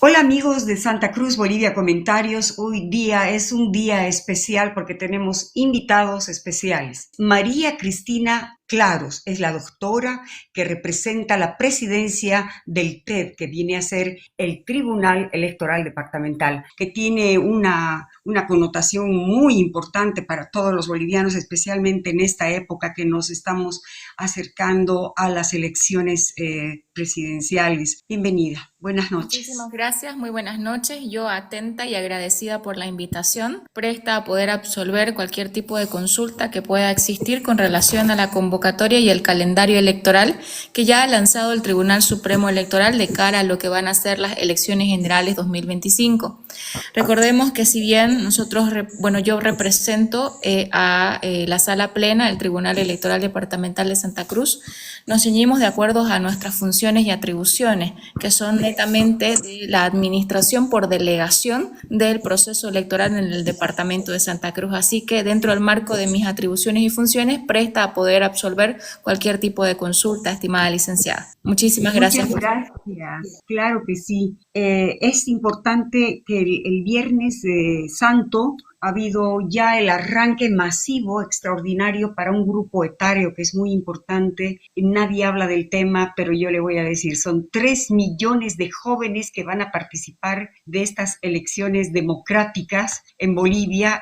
Hola amigos de Santa Cruz, Bolivia, comentarios. Hoy día es un día especial porque tenemos invitados especiales. María Cristina Claros es la doctora que representa la presidencia del TED, que viene a ser el Tribunal Electoral Departamental, que tiene una connotación muy importante para todos los bolivianos, especialmente en esta época que nos estamos acercando a las elecciones presidenciales. Bienvenida, buenas noches. Muchísimas gracias, muy buenas noches. Yo atenta y agradecida por la invitación, presta a poder absolver cualquier tipo de consulta que pueda existir con relación a la convocatoria y el calendario electoral que ya ha lanzado el Tribunal Supremo Electoral de cara a lo que van a ser las elecciones generales 2025. Recordemos que si bien yo represento a la sala plena del Tribunal Electoral Departamental de Santa Cruz, nos ceñimos de acuerdo a nuestras funciones y atribuciones, que son netamente de la administración por delegación del proceso electoral en el departamento de Santa Cruz. Así que dentro del marco de mis atribuciones y funciones, presta a poder absolver cualquier tipo de consulta, estimada licenciada. Muchísimas Muchas gracias por... gracias, claro que sí. Es importante que el Viernes Santo ha habido ya el arranque masivo, extraordinario para un grupo etario que es muy importante. Nadie habla del tema, pero yo le voy a decir, son 3 millones de jóvenes que van a participar de estas elecciones democráticas en Bolivia,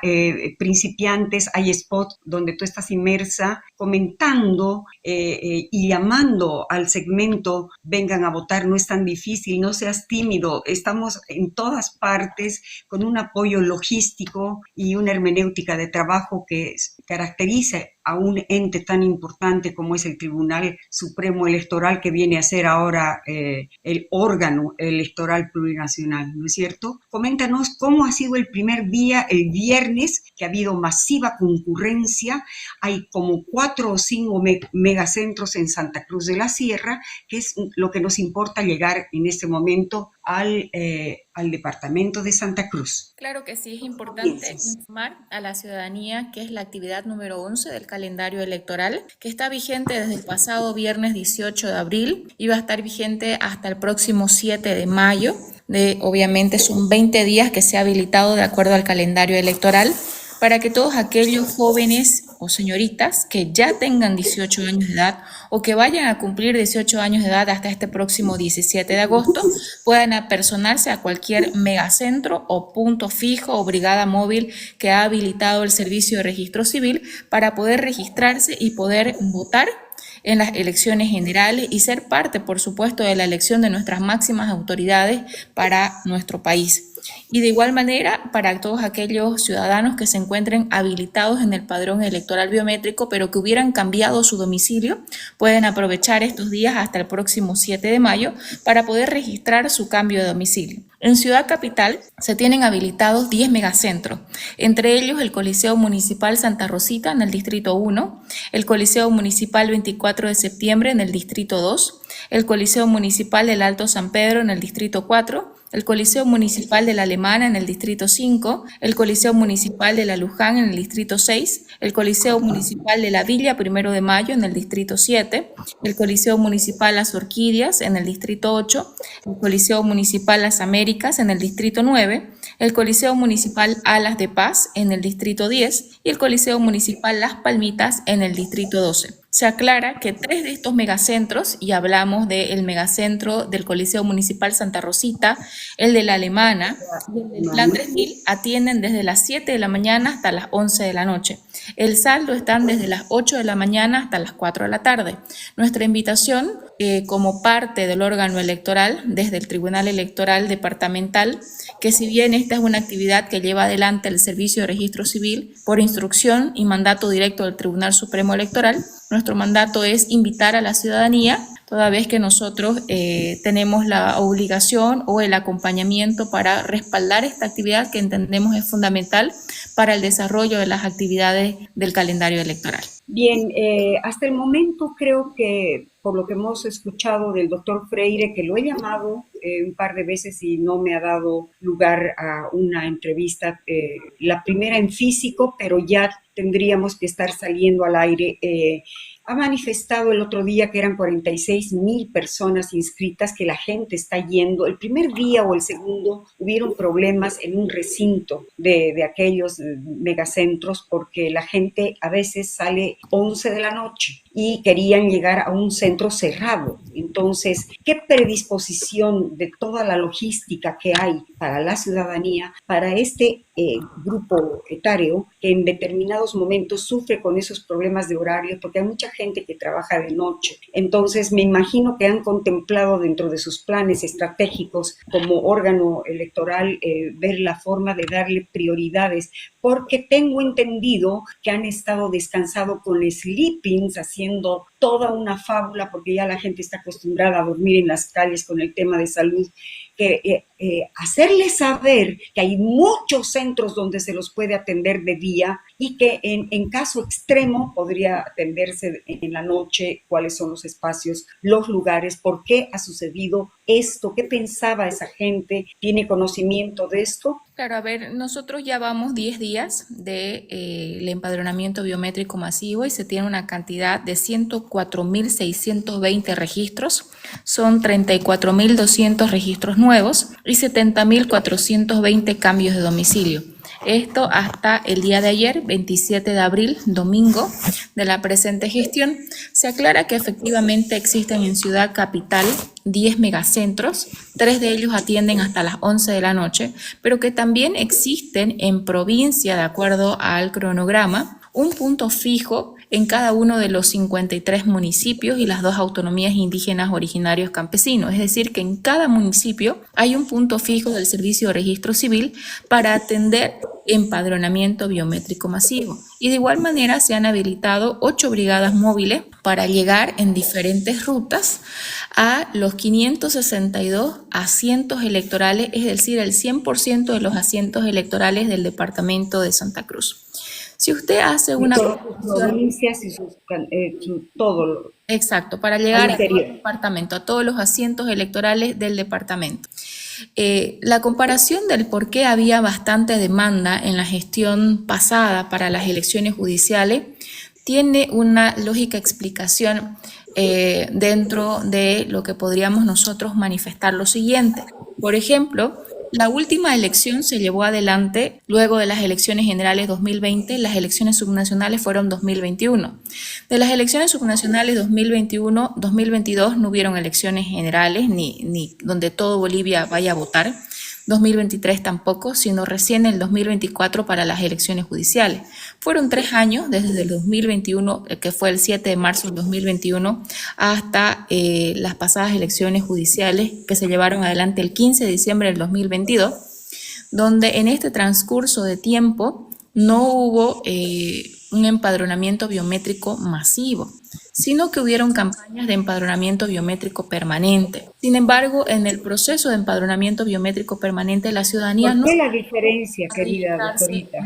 principiantes, hay spot donde tú estás inmersa comentando y llamando al segmento, vengan a votar, no es tan difícil, no seas tímido, estamos en todas partes con un apoyo logístico y una hermenéutica de trabajo que caracteriza a un ente tan importante como es el Tribunal Supremo Electoral, que viene a ser ahora el órgano electoral plurinacional, ¿no es cierto? Coméntanos cómo ha sido el primer día, el viernes, que ha habido masiva concurrencia, hay como 4 o 5 megacentros en Santa Cruz de la Sierra, que es lo que nos importa llegar en este momento al departamento de Santa Cruz. Claro que sí, es ¿Cómo importante piensas? informar a la ciudadanía que es la actividad número 11 del calendario electoral, que está vigente desde el pasado viernes 18 de abril y va a estar vigente hasta el próximo 7 de mayo. Obviamente son 20 días que se ha habilitado de acuerdo al calendario electoral para que todos aquellos jóvenes o señoritas que ya tengan 18 años de edad o que vayan a cumplir 18 años de edad hasta este próximo 17 de agosto puedan apersonarse a cualquier megacentro o punto fijo o brigada móvil que ha habilitado el Servicio de Registro Civil para poder registrarse y poder votar en las elecciones generales y ser parte, por supuesto, de la elección de nuestras máximas autoridades para nuestro país. Y de igual manera, para todos aquellos ciudadanos que se encuentren habilitados en el padrón electoral biométrico, pero que hubieran cambiado su domicilio, pueden aprovechar estos días hasta el próximo 7 de mayo para poder registrar su cambio de domicilio. En Ciudad Capital se tienen habilitados 10 megacentros, entre ellos el Coliseo Municipal Santa Rosita en el Distrito 1, el Coliseo Municipal 24 de septiembre en el Distrito 2, el Coliseo Municipal del Alto San Pedro en el Distrito 4, el Coliseo Municipal de la Alemana en el Distrito 5, el Coliseo Municipal de la Luján en el Distrito 6, el Coliseo Municipal de la Villa 1 de Mayo en el Distrito 7, el Coliseo Municipal Las Orquídeas en el Distrito 8, el Coliseo Municipal Las Américas en el Distrito 9, el Coliseo Municipal Alas de Paz en el Distrito 10 y el Coliseo Municipal Las Palmitas en el Distrito 12. Se aclara que 3 de estos megacentros, y hablamos del megacentro del Coliseo Municipal Santa Rosita, el de la Alemana y el del Plan 3000, atienden desde las 7 de la mañana hasta las 11 de la noche. El saldo están desde las 8 de la mañana hasta las 4 de la tarde. Nuestra invitación, como parte del órgano electoral, desde el Tribunal Electoral Departamental, que si bien esta es una actividad que lleva adelante el Servicio de Registro Civil por instrucción y mandato directo del Tribunal Supremo Electoral, nuestro mandato es invitar a la ciudadanía, toda vez que nosotros tenemos la obligación o el acompañamiento para respaldar esta actividad que entendemos es fundamental para el desarrollo de las actividades del calendario electoral. Bien, hasta el momento creo que por lo que hemos escuchado del doctor Freire, que lo he llamado un par de veces y no me ha dado lugar a una entrevista, la primera en físico, pero ya tendríamos que estar saliendo al aire. Ha manifestado el otro día que eran 46,000 personas inscritas, que la gente está yendo. El primer día o el segundo hubieron problemas en un recinto de aquellos megacentros porque la gente a veces sale 11 de la noche y querían llegar a un centro cerrado. Entonces, ¿qué predisposición de toda la logística que hay para la ciudadanía, para este grupo etario que en determinados momentos sufre con esos problemas de horario, porque hay mucha gente que trabaja de noche? Entonces, me imagino que han contemplado dentro de sus planes estratégicos como órgano electoral ver la forma de darle prioridades, porque tengo entendido que han estado descansando con sleepings, haciendo toda una fábula, porque ya la gente está acostumbrada a dormir en las calles con el tema de salud, que hacerles saber que hay muchos centros donde se los puede atender de día y que en caso extremo podría atenderse en la noche, cuáles son los espacios, los lugares, por qué ha sucedido esto, qué pensaba esa gente, tiene conocimiento de esto. Claro, a ver, nosotros ya vamos 10 días del empadronamiento biométrico masivo y se tiene una cantidad de 104.620 registros, son 34.200 registros nuevos y 70.420 cambios de domicilio. Esto hasta el día de ayer, 27 de abril, domingo, de la presente gestión. Se aclara que efectivamente existen en Ciudad Capital 10 megacentros, 3 de ellos atienden hasta las 11 de la noche, pero que también existen en provincia, de acuerdo al cronograma, un punto fijo en cada uno de los 53 municipios y las 2 autonomías indígenas originarios campesinos. Es decir, que en cada municipio hay un punto fijo del Servicio de Registro Civil para atender empadronamiento biométrico masivo. Y de igual manera se han habilitado 8 brigadas móviles para llegar en diferentes rutas a los 562 asientos electorales, es decir, el 100% de los asientos electorales del departamento de Santa Cruz. Si usted hace una provincias y todo. Exacto, para llegar a todo el departamento, a todos los asientos electorales del departamento. La comparación del por qué había bastante demanda en la gestión pasada para las elecciones judiciales tiene una lógica explicación dentro de lo que podríamos nosotros manifestar lo siguiente. Por ejemplo, la última elección se llevó adelante luego de las elecciones generales 2020, las elecciones subnacionales fueron 2021. De las elecciones subnacionales 2021-2022 no hubieron elecciones generales ni donde todo Bolivia vaya a votar. 2023 tampoco, sino recién el 2024 para las elecciones judiciales. Fueron 3 años, desde el 2021, que fue el 7 de marzo del 2021, hasta las pasadas elecciones judiciales que se llevaron adelante el 15 de diciembre del 2022, donde en este transcurso de tiempo no hubo un empadronamiento biométrico masivo, sino que hubieron campañas de empadronamiento biométrico permanente. Sin embargo, en el proceso de empadronamiento biométrico permanente, la ciudadanía no... ¿Por qué la diferencia, querida doctorita?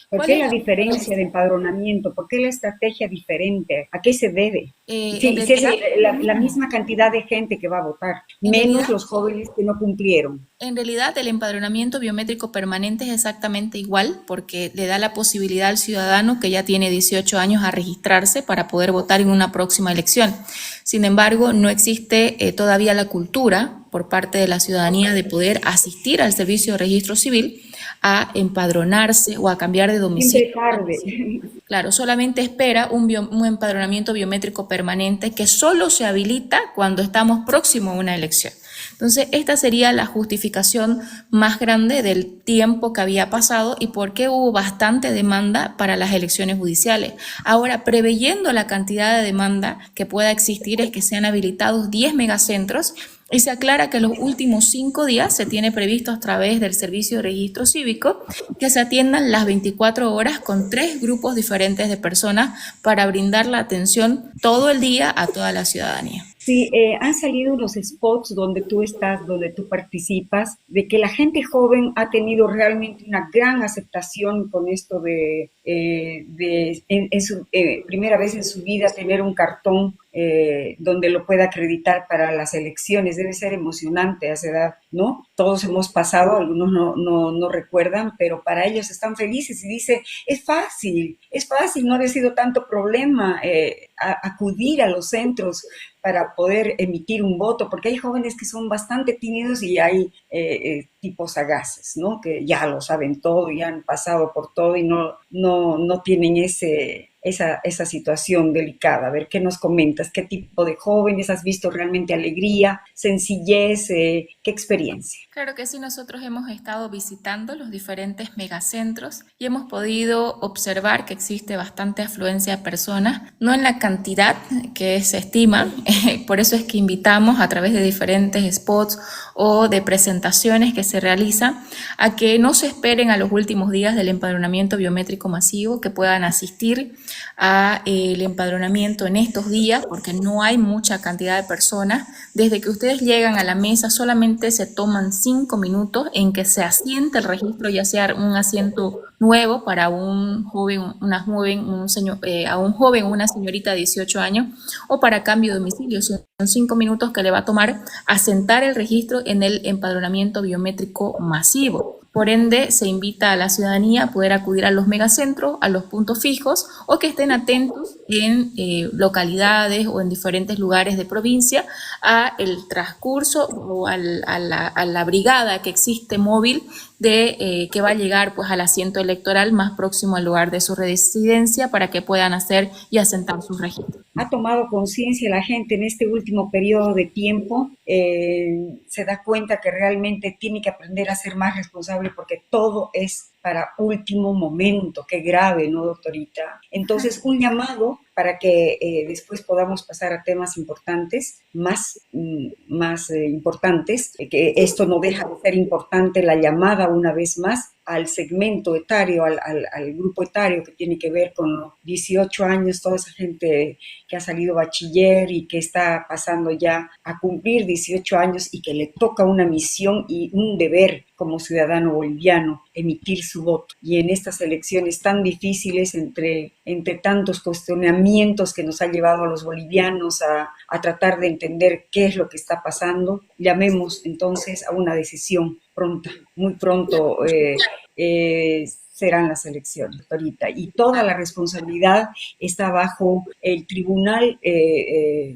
¿Por qué la diferencia de empadronamiento? ¿Por qué la estrategia diferente? ¿A qué se debe? Si es la misma cantidad de gente que va a votar, menos los jóvenes que no cumplieron. En realidad, el empadronamiento biométrico permanente es exactamente igual porque le da la posibilidad al ciudadano que ya tiene 18 años a registrarse para poder votar en una próxima elección. Sin embargo, no existe todavía la cultura por parte de la ciudadanía de poder asistir al Servicio de Registro Civil a empadronarse o a cambiar de domicilio. Claro, solamente espera un empadronamiento biométrico permanente que solo se habilita cuando estamos próximos a una elección. Entonces, esta sería la justificación más grande del tiempo que había pasado y por qué hubo bastante demanda para las elecciones judiciales. Ahora, preveyendo la cantidad de demanda que pueda existir, es que sean habilitados 10 megacentros y se aclara que los últimos 5 días se tiene previsto a través del Servicio de Registro Cívico que se atiendan las 24 horas con 3 grupos diferentes de personas para brindar la atención todo el día a toda la ciudadanía. Sí, han salido unos spots donde tú estás, donde tú participas, de que la gente joven ha tenido realmente una gran aceptación con esto de en su primera vez en su vida tener un cartón donde lo pueda acreditar para las elecciones. Debe ser emocionante a esa edad, ¿no? Todos hemos pasado, algunos no recuerdan, pero para ellos están felices y dice, es fácil, no ha sido tanto problema acudir a los centros para poder emitir un voto, porque hay jóvenes que son bastante tímidos y hay tipos sagaces, ¿no? Que ya lo saben todo, ya han pasado por todo y no tienen esa situación delicada. A ver, ¿qué nos comentas? ¿Qué tipo de jóvenes has visto realmente alegría, sencillez? ¿Qué experiencia? Claro que sí, nosotros hemos estado visitando los diferentes megacentros y hemos podido observar que existe bastante afluencia de personas, no en la cantidad que se estima, por eso es que invitamos a través de diferentes spots o de presentaciones que se realizan a que no se esperen a los últimos días del empadronamiento biométrico masivo, que puedan asistir a el empadronamiento en estos días, porque no hay mucha cantidad de personas. Desde que ustedes llegan a la mesa solamente se toman 5 minutos en que se asiente el registro, ya sea un asiento nuevo para un joven, una joven, a un joven o una señorita de 18 años, o para cambio de domicilio. Son 5 minutos que le va a tomar asentar el registro en el empadronamiento biométrico masivo. Por ende, se invita a la ciudadanía a poder acudir a los megacentros, a los puntos fijos, o que estén atentos en localidades o en diferentes lugares de provincia a el transcurso o a la brigada que existe móvil que va a llegar pues al asiento electoral más próximo al lugar de su residencia para que puedan hacer y asentar sus registros. Ha tomado conciencia la gente en este último periodo de tiempo, se da cuenta que realmente tiene que aprender a ser más responsable porque todo es para último momento. Qué grave, ¿no, doctorita? Entonces, un llamado para que después podamos pasar a temas importantes, más importantes, que esto no deja de ser importante, la llamada una vez más al segmento etario, al grupo etario que tiene que ver con los 18 años, toda esa gente que ha salido bachiller y que está pasando ya a cumplir 18 años y que le toca una misión y un deber como ciudadano boliviano, emitir su voto. Y en estas elecciones tan difíciles, entre tantos cuestionamientos que nos ha llevado a los bolivianos a tratar de entender qué es lo que está pasando, llamemos entonces a una decisión pronta, muy pronto serán las elecciones, doctorita, y toda la responsabilidad está bajo el Tribunal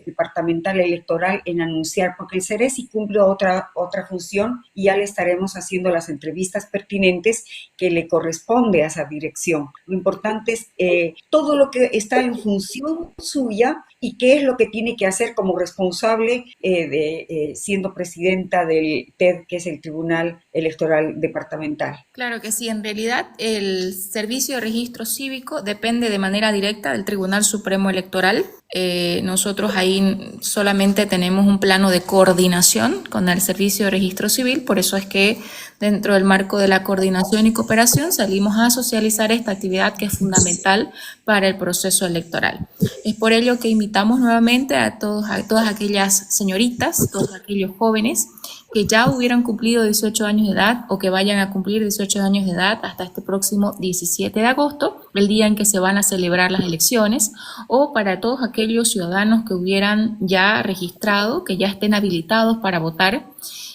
Departamental Electoral en anunciar, porque el CERESI cumple otra función y ya le estaremos haciendo las entrevistas pertinentes que le corresponde a esa dirección. Lo importante es todo lo que está en función suya y qué es lo que tiene que hacer como responsable siendo presidenta del TED, que es el Tribunal Electoral Departamental. Claro que sí, en realidad el servicio de registro cívico depende de manera directa del Tribunal Supremo Electoral. Nosotros ahí solamente tenemos un plano de coordinación con el servicio de registro civil, por eso es que dentro del marco de la coordinación y cooperación salimos a socializar esta actividad que es fundamental para el proceso electoral. Es por ello que invitamos nuevamente a todas aquellas señoritas, todos aquellos jóvenes que ya hubieran cumplido 18 años de edad o que vayan a cumplir 18 años de edad hasta este próximo 17 de agosto, el día en que se van a celebrar las elecciones, o para todos aquellos ciudadanos que hubieran ya registrado, que ya estén habilitados para votar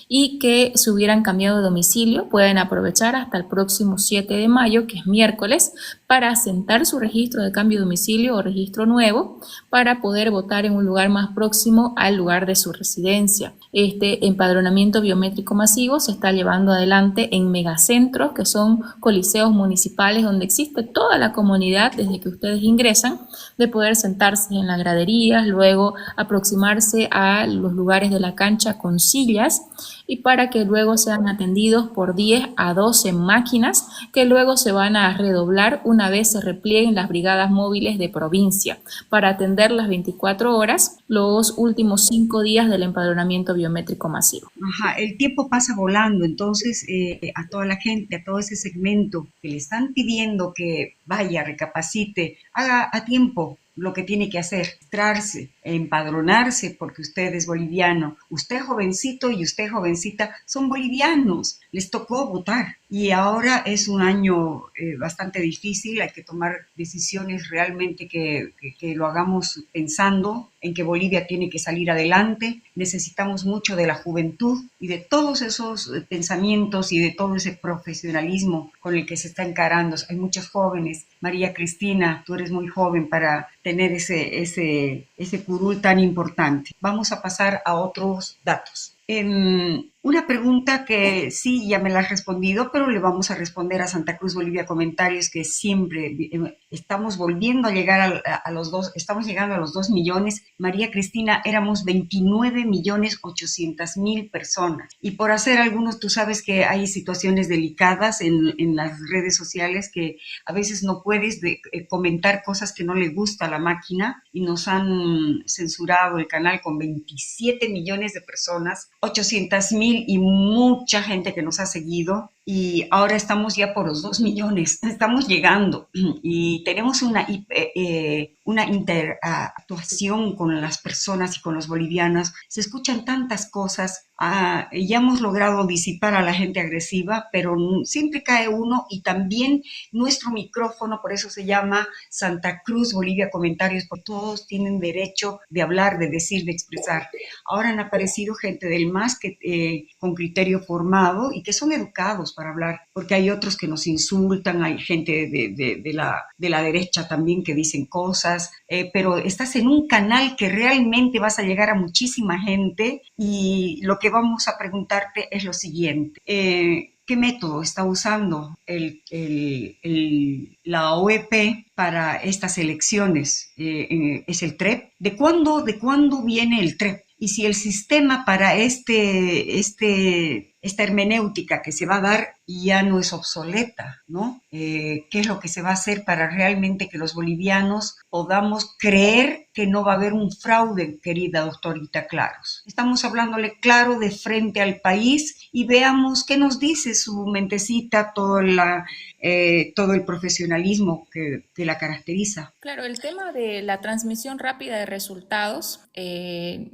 y que se hubieran cambiado de domicilio, pueden aprovechar hasta el próximo 7 de mayo, que es miércoles, para asentar su registro de cambio de domicilio o registro nuevo para poder votar en un lugar más próximo al lugar de su residencia. Este empadronamiento biométrico masivo se está llevando adelante en megacentros, que son coliseos municipales donde existe toda la comunidad desde que ustedes ingresan, de poder sentarse en las graderías, luego aproximarse a los lugares de la cancha con sillas y para que luego sean atendidos por 10 a 12 máquinas que luego se van a redoblar una vez se replieguen las brigadas móviles de provincia para atender las 24 horas los últimos 5 días del empadronamiento biométrico masivo. Ajá, el tiempo pasa volando, entonces a toda la gente, a todo ese segmento que le están pidiendo que vaya, recapacite, haga a tiempo lo que tiene que hacer, registrarse, empadronarse porque usted es boliviano. Usted jovencito y usted jovencita son bolivianos, les tocó votar. Y ahora es un año bastante difícil, hay que tomar decisiones realmente que lo hagamos pensando en que Bolivia tiene que salir adelante. Necesitamos mucho de la juventud y de todos esos pensamientos y de todo ese profesionalismo con el que se está encarando. Hay muchos jóvenes. María Cristina, tú eres muy joven para tener ese curul tan importante. Vamos a pasar a otros datos. Una pregunta que sí, ya me la has respondido, pero le vamos a responder a Santa Cruz Bolivia Comentarios, que siempre estamos volviendo a llegar a los dos, estamos llegando a los 2 millones. María Cristina, éramos 29.800.000 personas. Y por hacer algunos, tú sabes que hay situaciones delicadas en las redes sociales que a veces no puedes comentar cosas que no le gusta a la máquina y nos han censurado el canal con 27 millones de personas, 800.000 y mucha gente que nos ha seguido, y ahora estamos ya por los 2 millones, estamos llegando y tenemos una interactuación con las personas y con los bolivianos. Se escuchan tantas cosas, ya hemos logrado disipar a la gente agresiva, pero siempre cae uno, y también nuestro micrófono, por eso se llama Santa Cruz Bolivia Comentarios, porque todos tienen derecho de hablar, de decir, de expresar. Ahora han aparecido gente del MAS que con criterio formado y que son educados para hablar, porque hay otros que nos insultan, hay gente de la derecha también que dicen cosas, pero estás en un canal que realmente vas a llegar a muchísima gente, y lo que vamos a preguntarte es lo siguiente. ¿Qué método está usando la OEP para estas elecciones? ¿Es el TREP? ¿De cuándo viene el TREP? Y si el sistema para esta hermenéutica que se va a dar ya no es obsoleta, ¿no? ¿Qué es lo que se va a hacer para realmente que los bolivianos podamos creer que no va a haber un fraude, querida doctorita Claros? Estamos hablándole claro de frente al país y veamos qué nos dice su mentecita, todo el profesionalismo que la caracteriza. Claro, el tema de la transmisión rápida de resultados,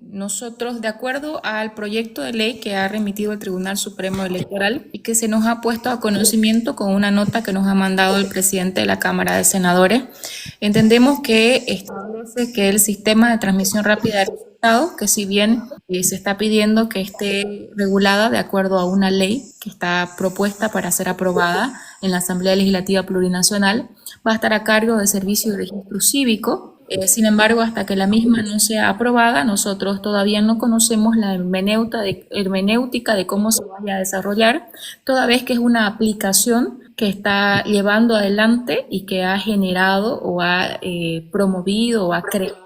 nosotros, de acuerdo al proyecto de ley que ha remitido el Tribunal Supremo Electoral y que se nos ha puesto a conocimiento con una nota que nos ha mandado el presidente de la Cámara de Senadores, entendemos que establece que el sistema de transmisión rápida de resultados, que si bien se está pidiendo que esté regulada de acuerdo a una ley que está propuesta para ser aprobada en la Asamblea Legislativa Plurinacional, va a estar a cargo del Servicio de Registro Cívico. Sin embargo, hasta que la misma no sea aprobada, nosotros todavía no conocemos la hermenéutica de cómo se vaya a desarrollar, toda vez que es una aplicación que está llevando adelante y que ha generado o ha promovido o ha creado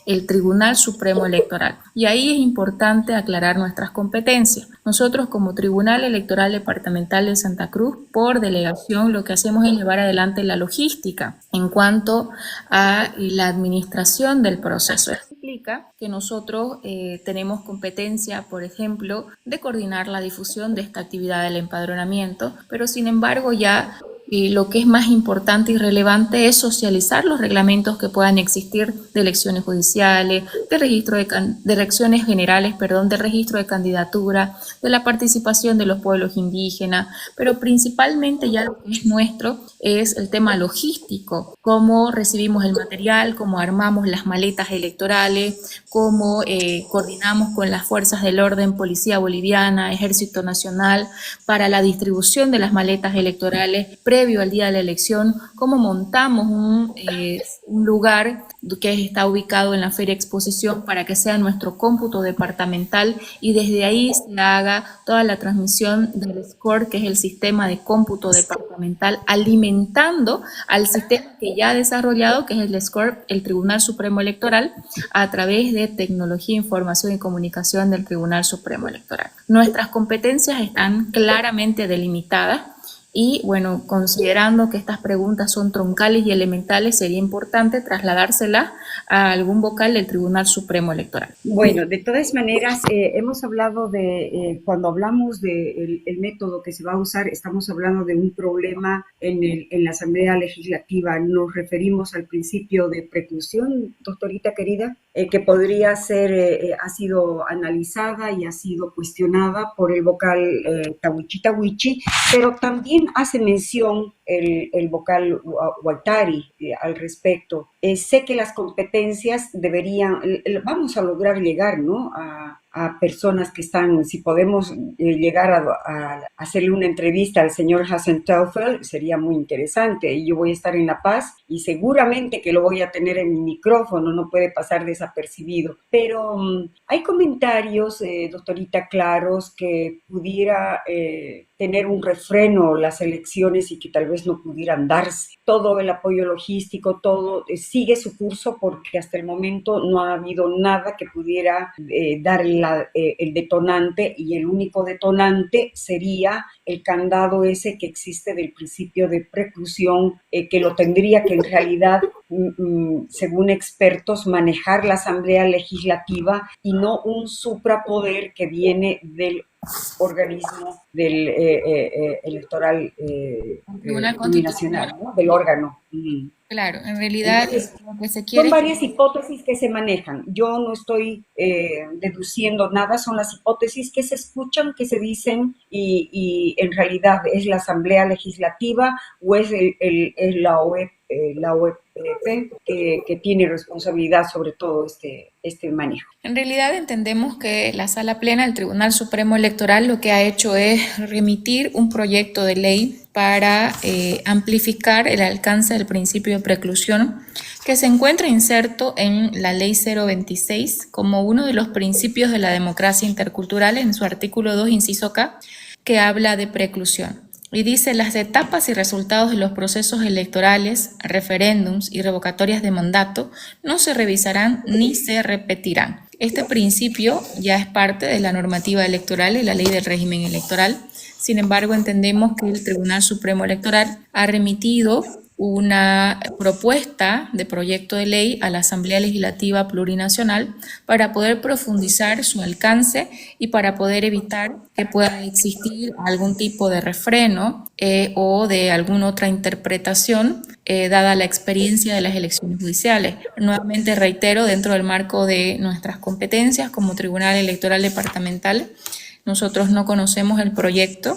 el Tribunal Supremo Electoral. Y ahí es importante aclarar nuestras competencias. Nosotros, como Tribunal Electoral Departamental de Santa Cruz, por delegación, lo que hacemos es llevar adelante la logística en cuanto a la administración del proceso. Esto implica que nosotros tenemos competencia, por ejemplo, de coordinar la difusión de esta actividad del empadronamiento, pero sin embargo ya lo que es más importante y relevante es socializar los reglamentos que puedan existir de elecciones judiciales, de registro de elecciones generales, de registro de candidatura, de la participación de los pueblos indígenas, pero principalmente ya lo que es nuestro es el tema logístico, cómo recibimos el material, cómo armamos las maletas electorales, cómo coordinamos con las fuerzas del orden, Policía Boliviana, Ejército Nacional, para la distribución de las maletas electorales previo al día de la elección, cómo montamos un lugar que está ubicado en la Feria Exposición para que sea nuestro cómputo departamental, y desde ahí se haga toda la transmisión del SCORE, que es el sistema de cómputo departamental, alimentando al sistema que ya ha desarrollado, que es el SCORE, el Tribunal Supremo Electoral, a través de tecnología, información y comunicación del Tribunal Supremo Electoral. Nuestras competencias están claramente delimitadas. Y bueno, considerando que estas preguntas son troncales y elementales, sería importante trasladárselas a algún vocal del Tribunal Supremo Electoral. Bueno, de todas maneras, hemos hablado cuando hablamos del método que se va a usar, estamos hablando de un problema en la Asamblea Legislativa. ¿Nos referimos al principio de preclusión, doctorita querida? que podría ser, ha sido analizada y ha sido cuestionada por el vocal Tawichi Tawichi, pero también hace mención el vocal Waltari al respecto. Sé que las competencias deberían, vamos a lograr llegar, ¿no?, a personas que están, si podemos llegar a hacerle una entrevista al señor Hassan Teufel, sería muy interesante. Y yo voy a estar en La Paz y seguramente que lo voy a tener en mi micrófono, no puede pasar desapercibido. Pero hay comentarios, doctorita, claros que pudiera tener un refreno las elecciones y que tal vez no pudieran darse. Todo el apoyo logístico, todo sigue su curso porque hasta el momento no ha habido nada que pudiera dar el detonante, y el único detonante sería el candado ese que existe del principio de preclusión, que lo tendría que en realidad, según expertos, manejar la Asamblea Legislativa y no un suprapoder que viene del organismo del electoral Tribunal uninacional, Constitucional. ¿no?, del órgano. Claro, en realidad Entonces, lo que se son quiere es que varias hipótesis que se manejan. Yo no estoy deduciendo nada, son las hipótesis que se escuchan, que se dicen, y en realidad es la Asamblea Legislativa o es la OEP, que tiene responsabilidad sobre todo este manejo. En realidad entendemos que la Sala Plena del Tribunal Supremo Electoral lo que ha hecho es remitir un proyecto de ley para amplificar el alcance del principio de preclusión que se encuentra inserto en la Ley 026 como uno de los principios de la democracia intercultural en su artículo 2, inciso K, que habla de preclusión. Y dice: las etapas y resultados de los procesos electorales, referéndums y revocatorias de mandato no se revisarán ni se repetirán. Este principio ya es parte de la normativa electoral y la ley del régimen electoral. Sin embargo, entendemos que el Tribunal Supremo Electoral ha remitido una propuesta de proyecto de ley a la Asamblea Legislativa Plurinacional para poder profundizar su alcance y para poder evitar que pueda existir algún tipo de refreno o de alguna otra interpretación dada la experiencia de las elecciones judiciales. Nuevamente reitero, dentro del marco de nuestras competencias como Tribunal Electoral Departamental, nosotros no conocemos el proyecto.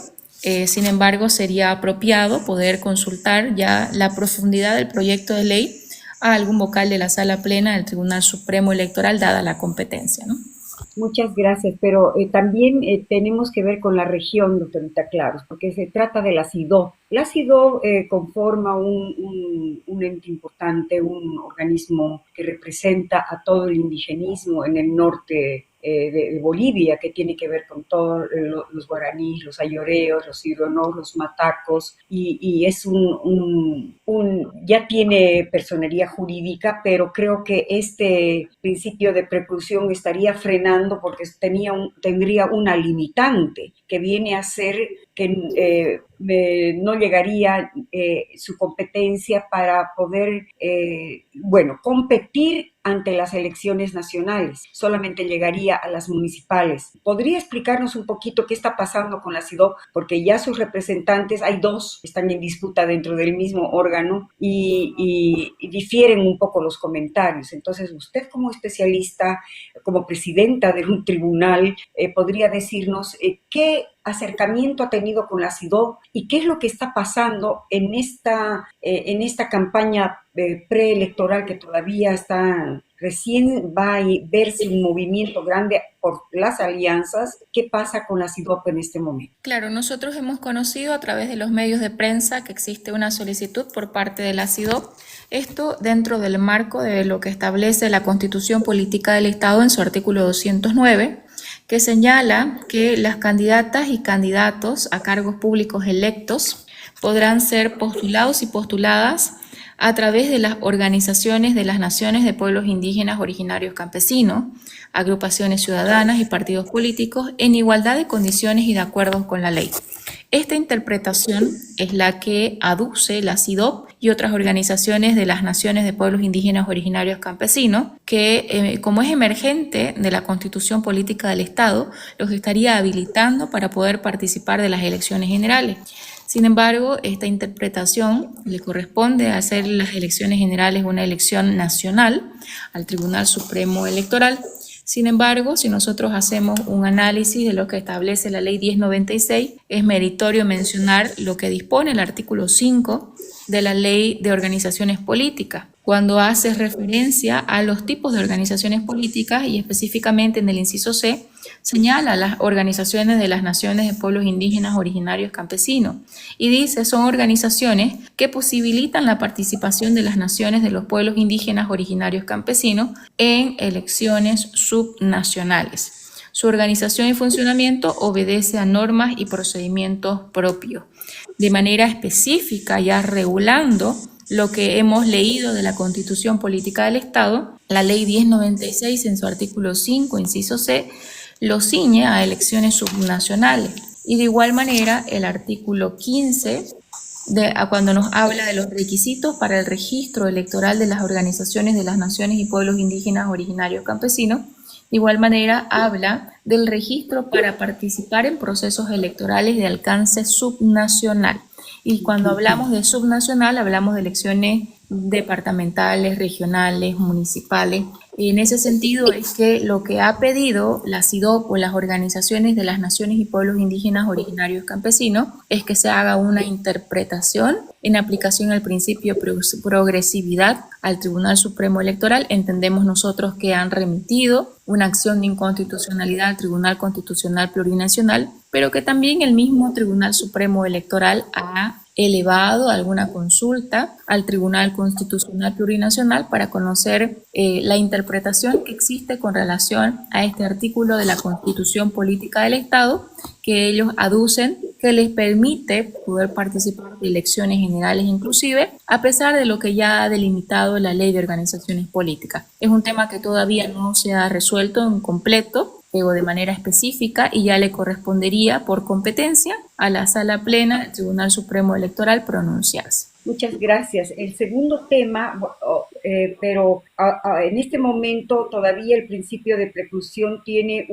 Sin embargo, sería apropiado poder consultar ya la profundidad del proyecto de ley a algún vocal de la Sala Plena del Tribunal Supremo Electoral, dada la competencia, ¿no? Muchas gracias, pero también tenemos que ver con la región, doctorita Claros, porque se trata de la SIDO. La SIDO conforma un ente importante, un organismo que representa a todo el indigenismo en el norte de Bolivia, que tiene que ver con todos los guaraníes, los ayoreos, los ironos, los matacos, y es ya tiene personería jurídica, pero creo que este principio de preclusión estaría frenando porque tendría una limitante que viene a ser que no llegaría su competencia para poder, competir ante las elecciones nacionales, solamente llegaría a las municipales. ¿Podría explicarnos un poquito qué está pasando con la SIDO? Porque ya sus representantes, hay dos, están en disputa dentro del mismo órgano y difieren un poco los comentarios. Entonces, usted como especialista, como presidenta de un tribunal, podría decirnos qué acercamiento ha tenido con la SIDO y qué es lo que está pasando en esta campaña preelectoral que todavía está, recién va a verse un movimiento grande por las alianzas. ¿Qué pasa con la SIDOP en este momento? Claro, nosotros hemos conocido a través de los medios de prensa que existe una solicitud por parte de la SIDOP, esto dentro del marco de lo que establece la Constitución Política del Estado en su artículo 209, que señala que las candidatas y candidatos a cargos públicos electos podrán ser postulados y postuladas a través de las organizaciones de las naciones de pueblos indígenas originarios campesinos, agrupaciones ciudadanas y partidos políticos en igualdad de condiciones y de acuerdo con la ley. Esta interpretación es la que aduce la SIDOP y otras organizaciones de las naciones de pueblos indígenas originarios campesinos, que como es emergente de la Constitución Política del Estado, los estaría habilitando para poder participar de las elecciones generales. Sin embargo, esta interpretación le corresponde hacer las elecciones generales una elección nacional al Tribunal Supremo Electoral. Sin embargo, si nosotros hacemos un análisis de lo que establece la Ley 1096, es meritorio mencionar lo que dispone el artículo 5 de la Ley de Organizaciones Políticas, cuando hace referencia a los tipos de organizaciones políticas y específicamente en el inciso C, señala las organizaciones de las naciones de pueblos indígenas originarios campesinos y dice son organizaciones que posibilitan la participación de las naciones de los pueblos indígenas originarios campesinos en elecciones subnacionales. Su organización y funcionamiento obedece a normas y procedimientos propios, de manera específica ya regulando lo que hemos leído de la Constitución Política del Estado. La Ley 1096 en su artículo 5, inciso C, lo ciñe a elecciones subnacionales. Y de igual manera el artículo 15, cuando nos habla de los requisitos para el registro electoral de las organizaciones de las naciones y pueblos indígenas originarios campesinos, de igual manera habla del registro para participar en procesos electorales de alcance subnacional. Y cuando hablamos de subnacional, hablamos de elecciones departamentales, regionales, municipales. Y en ese sentido es que lo que ha pedido la CIDOP o las organizaciones de las naciones y pueblos indígenas originarios campesinos es que se haga una interpretación en aplicación al principio de progresividad al Tribunal Supremo Electoral. Entendemos nosotros que han remitido una acción de inconstitucionalidad al Tribunal Constitucional Plurinacional, pero que también el mismo Tribunal Supremo Electoral ha elevado alguna consulta al Tribunal Constitucional Plurinacional para conocer la interpretación que existe con relación a este artículo de la Constitución Política del Estado que ellos aducen que les permite poder participar de elecciones generales inclusive, a pesar de lo que ya ha delimitado la Ley de Organizaciones Políticas. Es un tema que todavía no se ha resuelto en completo o de manera específica y ya le correspondería por competencia a la Sala Plena del Tribunal Supremo Electoral pronunciarse. Muchas gracias. El segundo tema, pero en este momento todavía el principio de preclusión tiene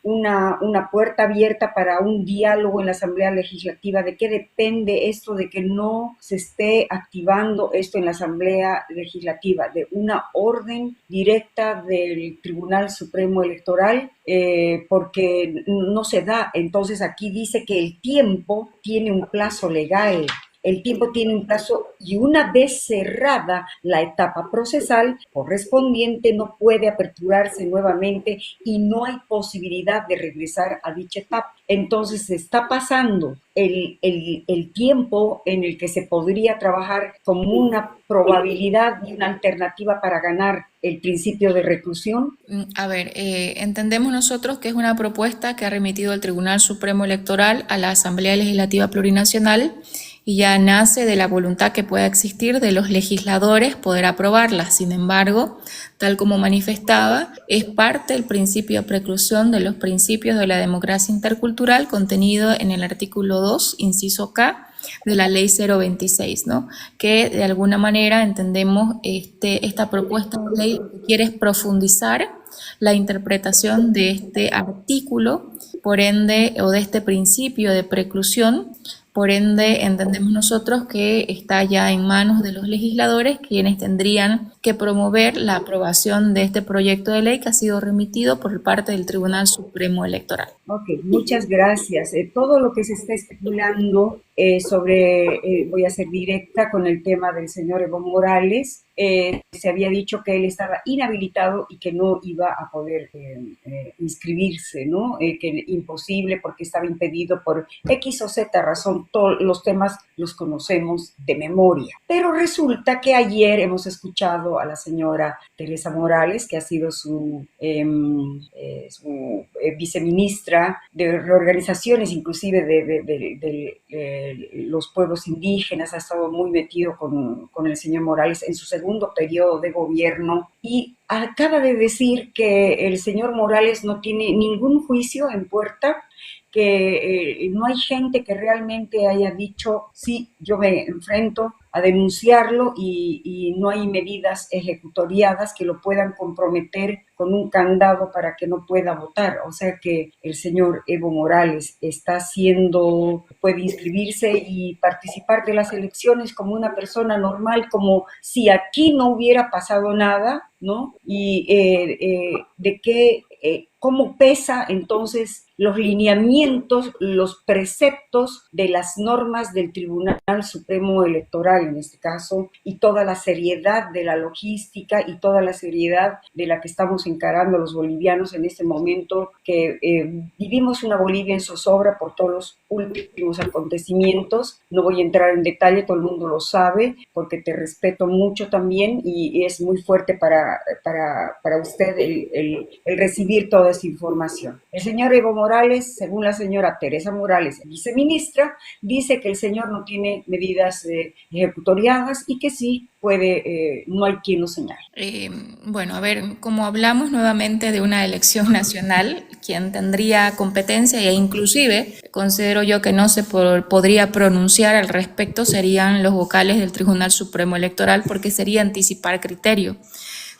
una puerta abierta para un diálogo en la Asamblea Legislativa. ¿De qué depende esto de que no se esté activando esto en la Asamblea Legislativa? ¿De una orden directa del Tribunal Supremo Electoral? Porque no se da. Entonces aquí dice que el tiempo tiene un plazo legal. El tiempo tiene un plazo y una vez cerrada la etapa procesal correspondiente no puede aperturarse nuevamente y no hay posibilidad de regresar a dicha etapa. Entonces se está pasando el tiempo en el que se podría trabajar como una probabilidad y una alternativa para ganar el principio de reclusión. A ver, entendemos nosotros que es una propuesta que ha remitido el Tribunal Supremo Electoral a la Asamblea Legislativa Plurinacional y ya nace de la voluntad que pueda existir de los legisladores poder aprobarla. Sin embargo, tal como manifestaba, es parte del principio de preclusión de los principios de la democracia intercultural contenido en el artículo 2, inciso K, de la Ley 026, ¿no? Que de alguna manera entendemos esta propuesta de ley lo que quiere es profundizar la interpretación de este artículo, por ende, o de este principio de preclusión. Por ende, entendemos nosotros que está ya en manos de los legisladores, quienes tendrían que promover la aprobación de este proyecto de ley que ha sido remitido por parte del Tribunal Supremo Electoral. Ok, muchas gracias. Todo lo que se está especulando voy a ser directa con el tema del señor Evo Morales, se había dicho que él estaba inhabilitado y que no iba a poder inscribirse, ¿no? Que imposible porque estaba impedido por X o Z razón. Todos los temas los conocemos de memoria. Pero resulta que ayer hemos escuchado a la señora Teresa Morales, que ha sido su viceministra de reorganizaciones, inclusive de los pueblos indígenas, ha estado muy metido con el señor Morales en su segundo periodo de gobierno y acaba de decir que el señor Morales no tiene ningún juicio en puerta, que no hay gente que realmente haya dicho, sí, yo me enfrento a denunciarlo y no hay medidas ejecutoriadas que lo puedan comprometer con un candado para que no pueda votar. O sea que el señor Evo Morales está haciendo, puede inscribirse y participar de las elecciones como una persona normal, como si aquí no hubiera pasado nada, ¿no? Y de qué, cómo pesa entonces los lineamientos, los preceptos de las normas del Tribunal Supremo Electoral en este caso, y toda la seriedad de la logística y toda la seriedad de la que estamos encarando los bolivianos en este momento, que vivimos una Bolivia en zozobra por todos los últimos acontecimientos. No voy a entrar en detalle, todo el mundo lo sabe, porque te respeto mucho también y es muy fuerte para usted el recibir toda esa información. El señor Evo Morales, según la señora Teresa Morales, viceministra, dice que el señor no tiene medidas ejecutoriadas y que sí puede, no hay quien lo señale. Bueno, a ver, como hablamos nuevamente de una elección nacional, quien tendría competencia e inclusive considero yo que no se podría pronunciar al respecto serían los vocales del Tribunal Supremo Electoral porque sería anticipar criterio.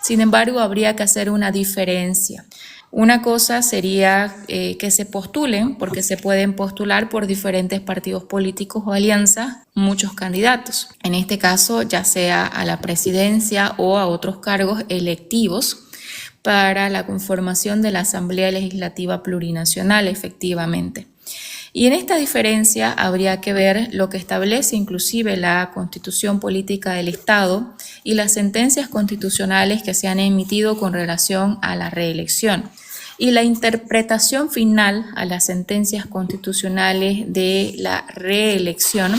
Sin embargo, habría que hacer una diferencia. Una cosa sería que se postulen, porque se pueden postular por diferentes partidos políticos o alianzas muchos candidatos. En este caso, ya sea a la presidencia o a otros cargos electivos para la conformación de la Asamblea Legislativa Plurinacional, efectivamente. Y en esta diferencia habría que ver lo que establece inclusive la Constitución Política del Estado y las sentencias constitucionales que se han emitido con relación a la reelección. Y la interpretación final a las sentencias constitucionales de la reelección,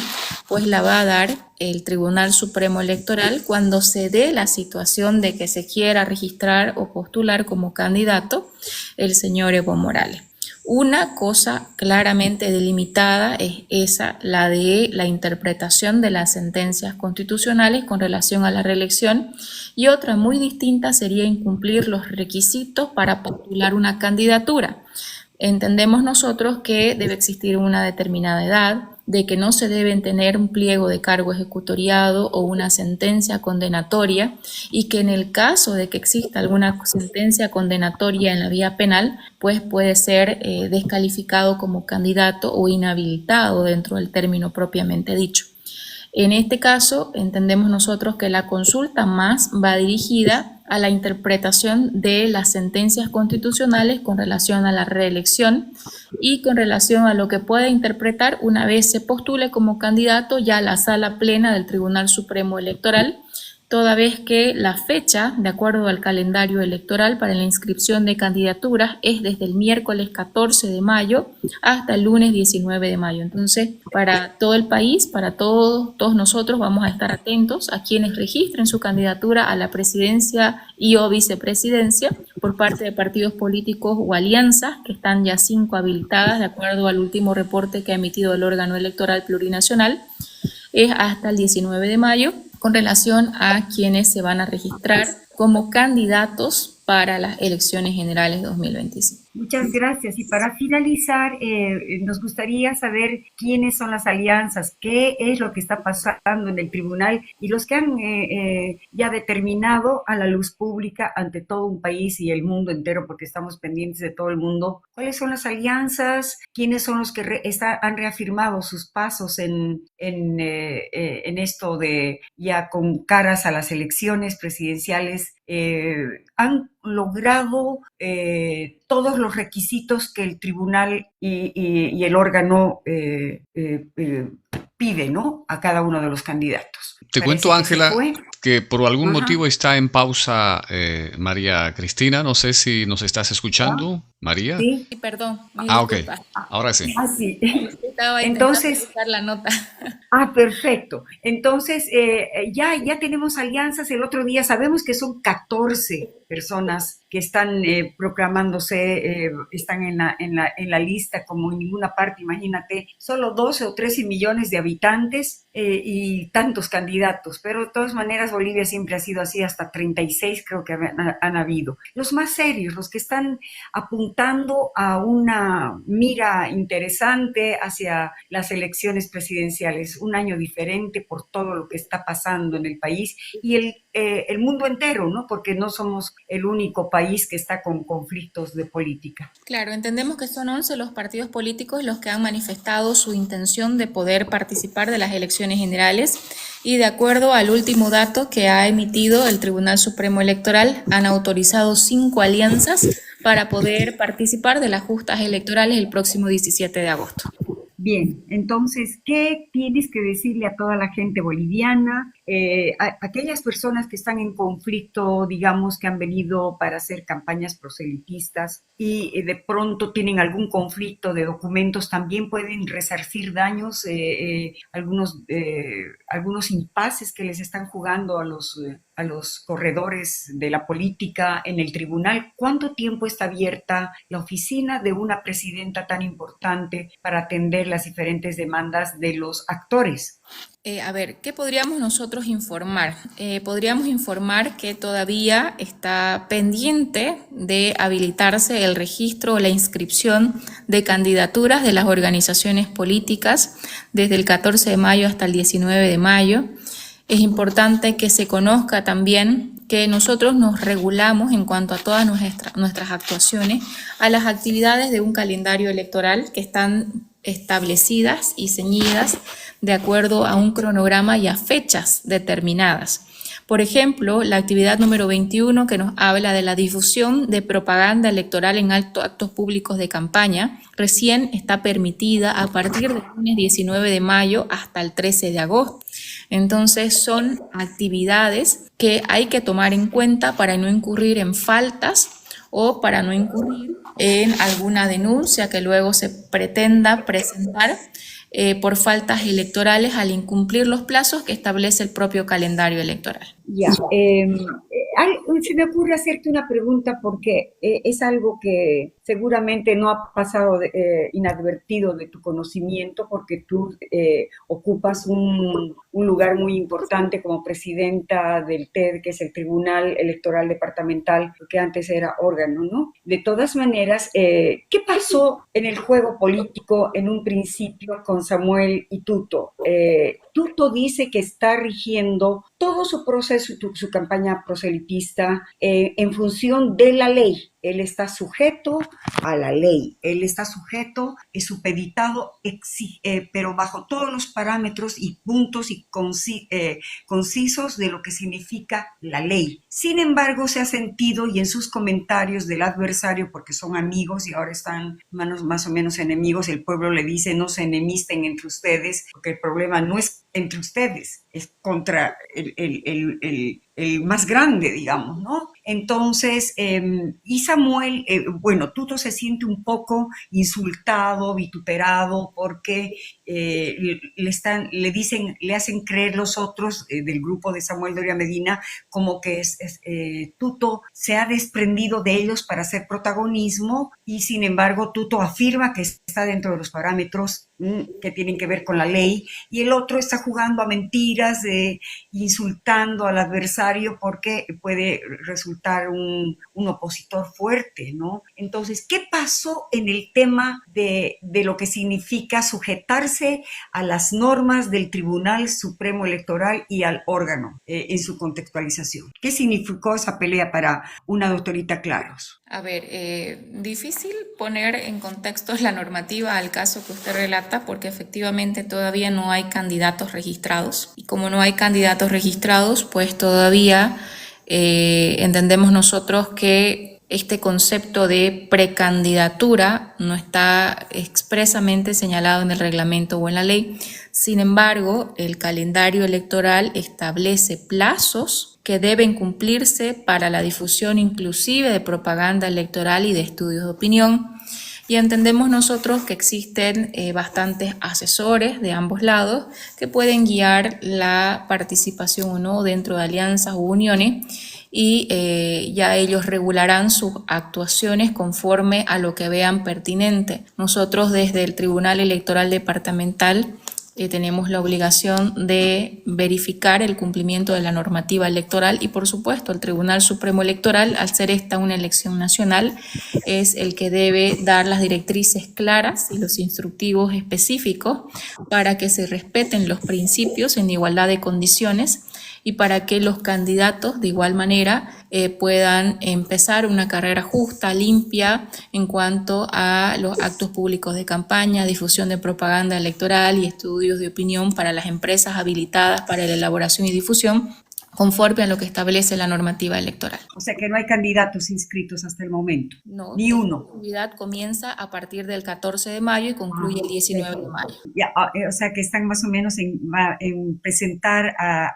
pues la va a dar el Tribunal Supremo Electoral cuando se dé la situación de que se quiera registrar o postular como candidato el señor Evo Morales. Una cosa claramente delimitada es esa, la de la interpretación de las sentencias constitucionales con relación a la reelección, y otra muy distinta sería incumplir los requisitos para postular una candidatura. Entendemos nosotros que debe existir una determinada edad, de que no se deben tener un pliego de cargo ejecutoriado o una sentencia condenatoria y que en el caso de que exista alguna sentencia condenatoria en la vía penal, pues puede ser descalificado como candidato o inhabilitado dentro del término propiamente dicho. En este caso, entendemos nosotros que la consulta más va dirigida a la interpretación de las sentencias constitucionales con relación a la reelección y con relación a lo que puede interpretar una vez se postule como candidato ya a la sala plena del Tribunal Supremo Electoral, toda vez que la fecha, de acuerdo al calendario electoral para la inscripción de candidaturas, es desde el miércoles 14 de mayo hasta el lunes 19 de mayo. Entonces, para todo el país, para todos nosotros, vamos a estar atentos a quienes registren su candidatura a la presidencia y o vicepresidencia por parte de partidos políticos o alianzas, que están ya 5 habilitadas, de acuerdo al último reporte que ha emitido el órgano electoral plurinacional, es hasta el 19 de mayo, con relación a quienes se van a registrar como candidatos para las elecciones generales 2025. Muchas gracias. Y para finalizar, nos gustaría saber quiénes son las alianzas, qué es lo que está pasando en el tribunal y los que han ya determinado a la luz pública ante todo un país y el mundo entero, porque estamos pendientes de todo el mundo. ¿Cuáles son las alianzas? ¿Quiénes son los que han reafirmado sus pasos en esto de ya con caras a las elecciones presidenciales? Han logrado todos los requisitos que el tribunal y el órgano pide, ¿no? A cada uno de los candidatos. Te cuento, Ángela, que por algún motivo está en pausa María Cristina. No sé si nos estás escuchando, María. Sí, perdón. Ok. Ahora sí. Sí. Estaba intentando buscar la nota. Perfecto. Entonces, ya tenemos alianzas. El otro día sabemos que son 14 personas que están proclamándose, están en la lista como en ninguna parte, imagínate, solo 12 o 13 millones de habitantes y tantos candidatos, pero de todas maneras Bolivia siempre ha sido así, hasta 36 creo que han habido. Los más serios, los que están apuntados apuntando a una mira interesante hacia las elecciones presidenciales, un año diferente por todo lo que está pasando en el país y el mundo entero, ¿no? Porque no somos el único país que está con conflictos de política. Claro, entendemos que son 11 los partidos políticos los que han manifestado su intención de poder participar de las elecciones generales y de acuerdo al último dato que ha emitido el Tribunal Supremo Electoral, han autorizado 5 alianzas para poder participar de las justas electorales el próximo 17 de agosto. Bien, entonces, ¿qué tienes que decirle a toda la gente boliviana, a aquellas personas que están en conflicto, digamos, que han venido para hacer campañas proselitistas y de pronto tienen algún conflicto de documentos, también pueden resarcir daños, algunos impases que les están jugando a los corredores de la política en el tribunal? ¿Cuánto tiempo está abierta la oficina de una presidenta tan importante para atender las diferentes demandas de los actores? ¿Qué podríamos nosotros informar? Podríamos informar que todavía está pendiente de habilitarse el registro o la inscripción de candidaturas de las organizaciones políticas desde el 14 de mayo hasta el 19 de mayo. Es importante que se conozca también que nosotros nos regulamos en cuanto a todas nuestras actuaciones a las actividades de un calendario electoral que están establecidas y ceñidas de acuerdo a un cronograma y a fechas determinadas. Por ejemplo, la actividad número 21 que nos habla de la difusión de propaganda electoral en actos públicos de campaña, recién está permitida a partir del lunes 19 de mayo hasta el 13 de agosto. Entonces son actividades que hay que tomar en cuenta para no incurrir en faltas o para no incurrir en alguna denuncia que luego se pretenda presentar por faltas electorales al incumplir los plazos que establece el propio calendario electoral. Ya, se me ocurre hacerte una pregunta porque es algo que seguramente no ha pasado inadvertido de tu conocimiento porque tú ocupas un lugar muy importante como presidenta del TED, que es el Tribunal Electoral Departamental, que antes era órgano, ¿no? De todas maneras, ¿qué pasó en el juego político en un principio con Samuel y Tuto? Tuto dice que está rigiendo todo su proceso, su campaña proselitista en función de la ley. Él está sujeto a la ley, él está sujeto, es supeditado, pero bajo todos los parámetros y puntos y concisos de lo que significa la ley. Sin embargo, se ha sentido, y en sus comentarios del adversario, porque son amigos y ahora están más o menos enemigos, el pueblo le dice no se enemisten entre ustedes, porque el problema no es entre ustedes, es contra el más grande, digamos, ¿no? Entonces, y Samuel, Tuto se siente un poco insultado, vituperado, porque le hacen creer los otros del grupo de Samuel Doria Medina como que Tuto se ha desprendido de ellos para hacer protagonismo y sin embargo Tuto afirma que está dentro de los parámetros que tienen que ver con la ley y el otro está jugando a mentiras, insultando al adversario porque puede resultar un opositor fuerte, ¿no? Entonces, ¿qué pasó en el tema de lo que significa sujetarse a las normas del Tribunal Supremo Electoral y al órgano en su contextualización? ¿Qué significó esa pelea para una doctorita Claros? Difícil poner en contexto la normativa al caso que usted relata porque efectivamente todavía no hay candidatos registrados y como no hay candidatos registrados pues todavía entendemos nosotros que este concepto de precandidatura no está expresamente señalado en el reglamento o en la ley. Sin embargo, el calendario electoral establece plazos que deben cumplirse para la difusión inclusive de propaganda electoral y de estudios de opinión. Y entendemos nosotros que existen bastantes asesores de ambos lados que pueden guiar la participación o no dentro de alianzas u uniones y ya ellos regularán sus actuaciones conforme a lo que vean pertinente. Nosotros desde el Tribunal Electoral Departamental tenemos la obligación de verificar el cumplimiento de la normativa electoral y, por supuesto, el Tribunal Supremo Electoral, al ser esta una elección nacional, es el que debe dar las directrices claras y los instructivos específicos para que se respeten los principios en igualdad de condiciones y para que los candidatos de igual manera puedan empezar una carrera justa, limpia en cuanto a los actos públicos de campaña, difusión de propaganda electoral y estudios de opinión para las empresas habilitadas para la elaboración y difusión, conforme a lo que establece la normativa electoral. O sea que no hay candidatos inscritos hasta el momento. No, ni uno. La actividad comienza a partir del 14 de mayo y concluye el 19 de mayo. Ya, o sea que están más o menos en presentar a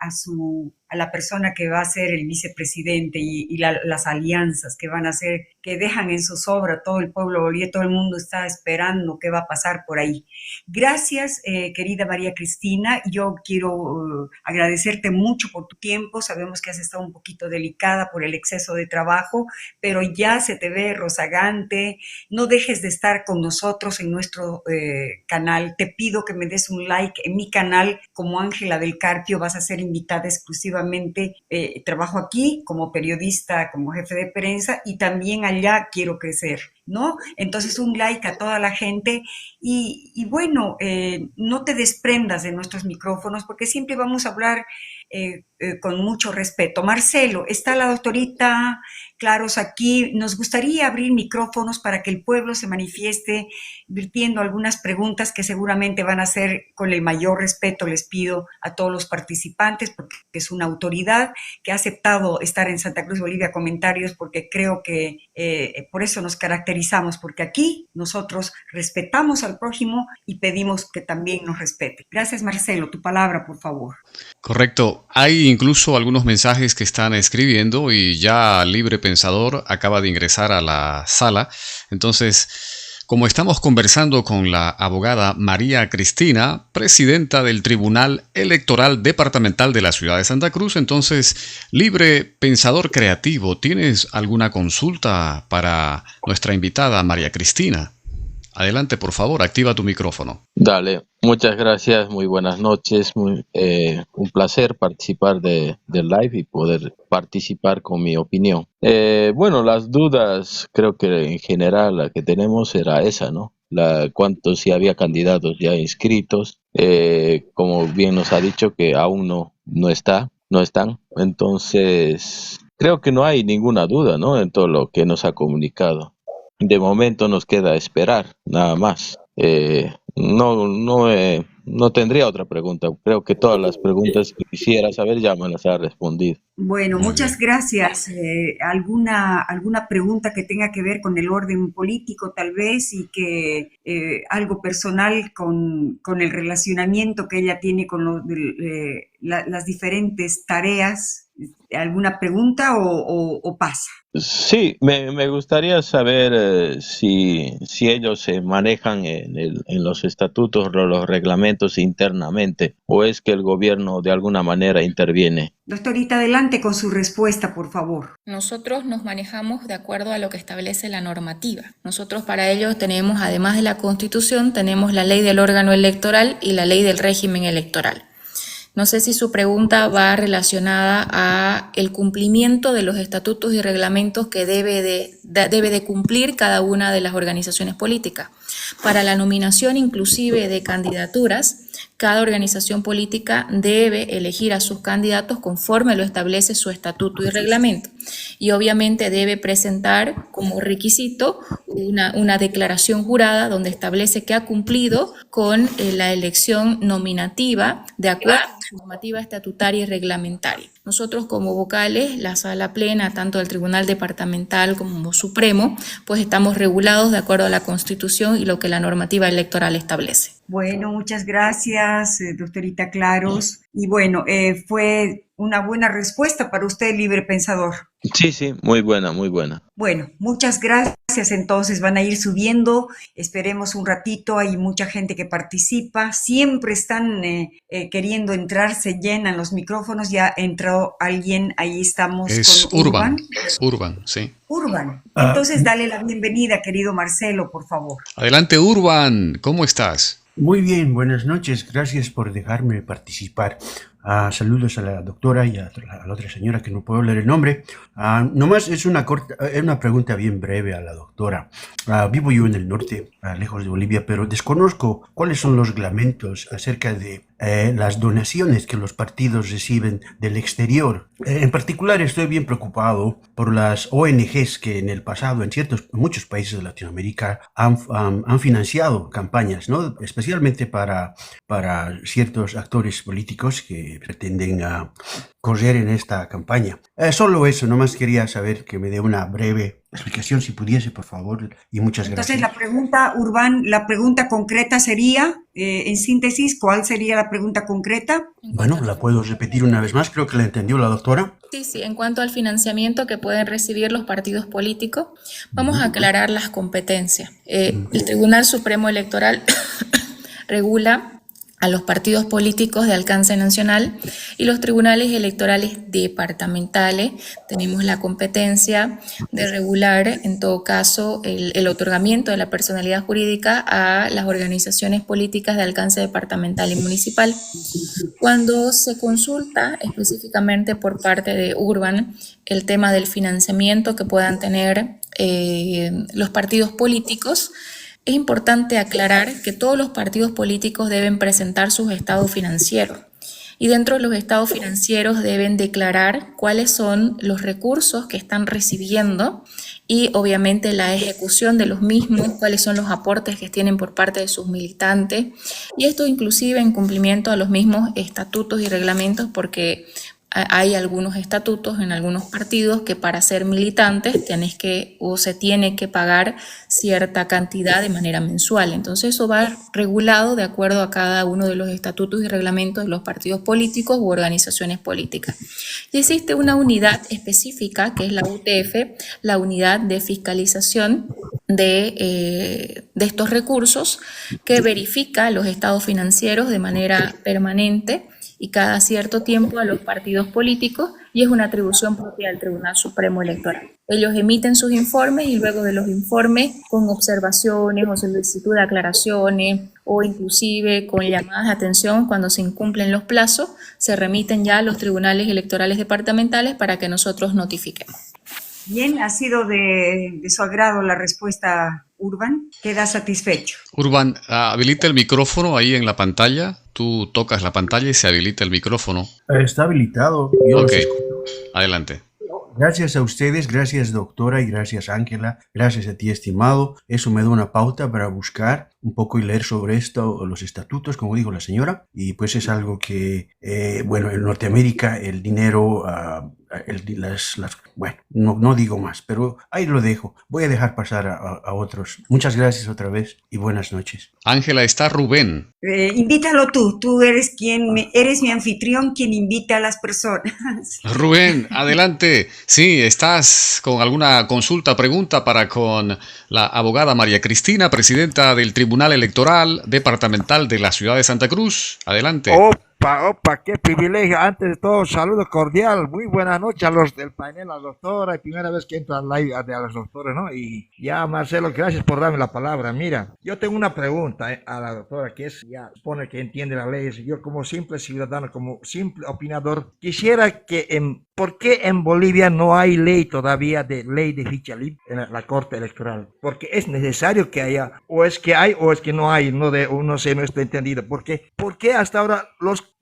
la persona que va a ser el vicepresidente y las alianzas que van a hacer, que dejan en zozobra todo el pueblo boliviano, todo el mundo está esperando qué va a pasar por ahí. Gracias, querida María Cristina. Yo quiero agradecerte mucho por tu tiempo. Sabemos que has estado un poquito delicada por el exceso de trabajo, pero ya se te ve rozagante. No dejes de estar con nosotros en nuestro canal. Te pido que me des un like en mi canal como Ángela del Carpio. Vas a ser invitada exclusivamente. Trabajo aquí como periodista, como jefe de prensa, y también allá quiero crecer, ¿no? Entonces un like a toda la gente y bueno, no te desprendas de nuestros micrófonos porque siempre vamos a hablar con mucho respeto. Marcelo, está la doctorita Claros aquí. Nos gustaría abrir micrófonos para que el pueblo se manifieste virtiendo algunas preguntas que seguramente van a ser con el mayor respeto. Les pido a todos los participantes, porque es una autoridad que ha aceptado estar en Santa Cruz, Bolivia, comentarios, porque creo que por eso nos caracterizamos, porque aquí nosotros respetamos al prójimo y pedimos que también nos respete. Gracias, Marcelo. Tu palabra, por favor. Correcto. Hay incluso algunos mensajes que están escribiendo y ya Libre Pensador acaba de ingresar a la sala. Entonces, como estamos conversando con la abogada María Cristina, presidenta del Tribunal Electoral Departamental de la Ciudad de Santa Cruz, entonces, Libre Pensador Creativo, ¿tienes alguna consulta para nuestra invitada María Cristina? Adelante, por favor, activa tu micrófono. Dale, muchas gracias, muy buenas noches, un placer participar del live y poder participar con mi opinión. Bueno, las dudas creo que en general la que tenemos era esa, ¿no? Si había candidatos ya inscritos, como bien nos ha dicho que aún no están, entonces creo que no hay ninguna duda, ¿no? En todo lo que nos ha comunicado. De momento nos queda esperar, nada más. No tendría otra pregunta. Creo que todas las preguntas que quisiera saber ya me las ha respondido. Bueno, muchas gracias. ¿Alguna pregunta que tenga que ver con el orden político tal vez y que algo personal con el relacionamiento que ella tiene con las diferentes tareas? ¿Alguna pregunta o pasa? Sí, me gustaría saber si ellos se manejan en los estatutos o los reglamentos internamente, o es que el gobierno de alguna manera interviene. Doctorita, adelante con su respuesta, por favor. Nosotros nos manejamos de acuerdo a lo que establece la normativa. Nosotros para ello tenemos, además de la Constitución, tenemos la ley del órgano electoral y la ley del régimen electoral. No sé si su pregunta va relacionada a el cumplimiento de los estatutos y reglamentos que debe de cumplir cada una de las organizaciones políticas. Para la nominación inclusive de candidaturas, cada organización política debe elegir a sus candidatos conforme lo establece su estatuto y reglamento. Y obviamente debe presentar como requisito una declaración jurada donde establece que ha cumplido con la elección nominativa de acuerdo a la normativa estatutaria y reglamentaria. Nosotros como vocales, la sala plena, tanto del Tribunal Departamental como Supremo, pues estamos regulados de acuerdo a la Constitución y lo que la normativa electoral establece. Bueno, muchas gracias, doctorita Claros. Y bueno, fue una buena respuesta para usted, Libre Pensador. Sí, muy buena, muy buena. Bueno, muchas gracias. Entonces van a ir subiendo, esperemos un ratito, hay mucha gente que participa, siempre están queriendo entrar, se llenan los micrófonos, ya entró alguien, ahí estamos. Es con Urban. Urban, sí. Urban, entonces dale la bienvenida, querido Marcelo, por favor. Adelante, Urban, ¿cómo estás? Muy bien, buenas noches. Gracias por dejarme participar. Saludos a la doctora y a la otra señora que no puedo leer el nombre. Nomás es una pregunta bien breve a la doctora. Vivo yo en el norte, lejos de Bolivia, pero desconozco cuáles son los reglamentos acerca de las donaciones que los partidos reciben del exterior. En particular, estoy bien preocupado por las ONGs que en el pasado, en muchos países de Latinoamérica, han financiado campañas, ¿no? Especialmente para ciertos actores políticos que pretenden correr en esta campaña. Solo eso, nomás quería saber que me dé una breve explicación, si pudiese, por favor, y muchas Entonces, gracias. la pregunta, Urbán, la pregunta concreta sería, en síntesis, ¿cuál sería la pregunta concreta? Bueno, la puedo repetir una vez más, creo que la entendió la doctora. Sí, sí, en cuanto al financiamiento que pueden recibir los partidos políticos, vamos a Ujú, aclarar las competencias. El ujú. Tribunal Supremo Electoral regula a los partidos políticos de alcance nacional y los tribunales electorales departamentales tenemos la competencia de regular, en todo caso, el otorgamiento de la personalidad jurídica a las organizaciones políticas de alcance departamental y municipal. Cuando se consulta específicamente por parte de Urban el tema del financiamiento que puedan tener los partidos políticos, es importante aclarar que todos los partidos políticos deben presentar sus estados financieros y dentro de los estados financieros deben declarar cuáles son los recursos que están recibiendo y obviamente la ejecución de los mismos, cuáles son los aportes que tienen por parte de sus militantes y esto inclusive en cumplimiento a los mismos estatutos y reglamentos porque hay algunos estatutos en algunos partidos que para ser militantes tienes que o se tiene que pagar cierta cantidad de manera mensual. Entonces eso va regulado de acuerdo a cada uno de los estatutos y reglamentos de los partidos políticos u organizaciones políticas. Y existe una unidad específica que es la UTF, la unidad de fiscalización de estos recursos que verifica los estados financieros de manera permanente y cada cierto tiempo a los partidos políticos y es una atribución propia del Tribunal Supremo Electoral. Ellos emiten sus informes y luego de los informes con observaciones o solicitud de aclaraciones o inclusive con llamadas de atención cuando se incumplen los plazos, se remiten ya a los tribunales electorales departamentales para que nosotros notifiquemos. Bien, ha sido de su agrado la respuesta, Urban. ¿Queda satisfecho? Urban, habilita el micrófono ahí en la pantalla. Tú tocas la pantalla y se habilita el micrófono. Está habilitado, yo Ok, los escucho. adelante. Gracias a ustedes, gracias doctora y gracias Ángela, gracias a ti estimado. Eso me da una pauta para buscar un poco y leer sobre esto, los estatutos, como dijo la señora. Y pues es algo que, bueno, en Norteamérica el dinero, bueno, no digo más, pero ahí lo dejo. Voy a dejar pasar a otros. Muchas gracias otra vez y buenas noches. Ángela, está Rubén. Invítalo tú eres eres mi anfitrión, quien invita a las personas. Rubén, adelante. Sí, estás con alguna consulta, pregunta para con la abogada María Cristina, presidenta del Tribunal Electoral Departamental de la Ciudad de Santa Cruz. Adelante. Opa, qué privilegio. Antes de todo, un saludo cordial. Muy buenas noches a los del panel, a la doctora. Primera vez que entro al live de los doctores, ¿no? Y ya, Marcelo, gracias por darme la palabra. Mira, yo tengo una pregunta a la doctora, que es, ya, supone que entiende las leyes. Yo, como simple ciudadano, como simple opinador, quisiera que ¿por qué en Bolivia no hay ley todavía de ley de ficha libre en la Corte Electoral? Porque es necesario que haya, o es que hay, o es que no hay, no sé, no estoy entendido. ¿Por qué hasta ahora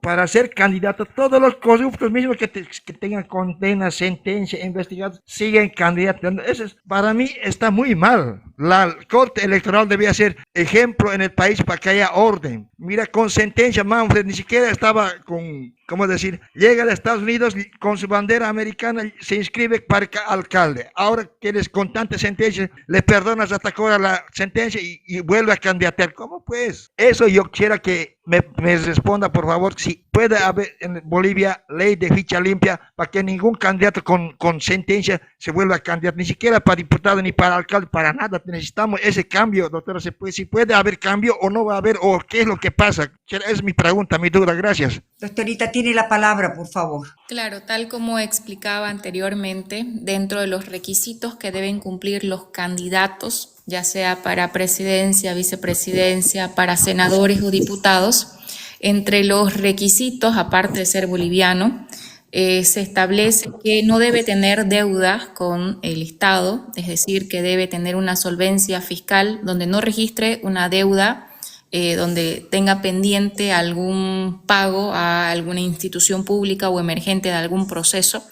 para ser candidato, todos los corruptos mismos que tengan condenas, sentencia, investigados, siguen candidatos? Eso para mí está muy mal. La Corte Electoral debía ser ejemplo en el país para que haya orden. Mira, con sentencia, Manfred ni siquiera estaba con, ¿cómo decir? Llega a Estados Unidos con su bandera americana, se inscribe para alcalde. Ahora que eres con tanta sentencia, le perdonas hasta ahora la sentencia y vuelve a candidatear. ¿Cómo pues? Eso yo quiero que me responda, por favor, si puede haber en Bolivia ley de ficha limpia para que ningún candidato con sentencia se vuelva candidato, ni siquiera para diputado ni para alcalde, para nada. Necesitamos ese cambio, doctora. Si puede haber cambio o no va a haber, o qué es lo que pasa. Es mi pregunta, mi duda. Gracias. Doctorita, tiene la palabra, por favor. Claro, tal como explicaba anteriormente, dentro de los requisitos que deben cumplir los candidatos, ya sea para presidencia, vicepresidencia, para senadores o diputados, entre los requisitos, aparte de ser boliviano, se establece que no debe tener deuda con el Estado, es decir, que debe tener una solvencia fiscal donde no registre una deuda, donde tenga pendiente algún pago a alguna institución pública o emergente de algún proceso.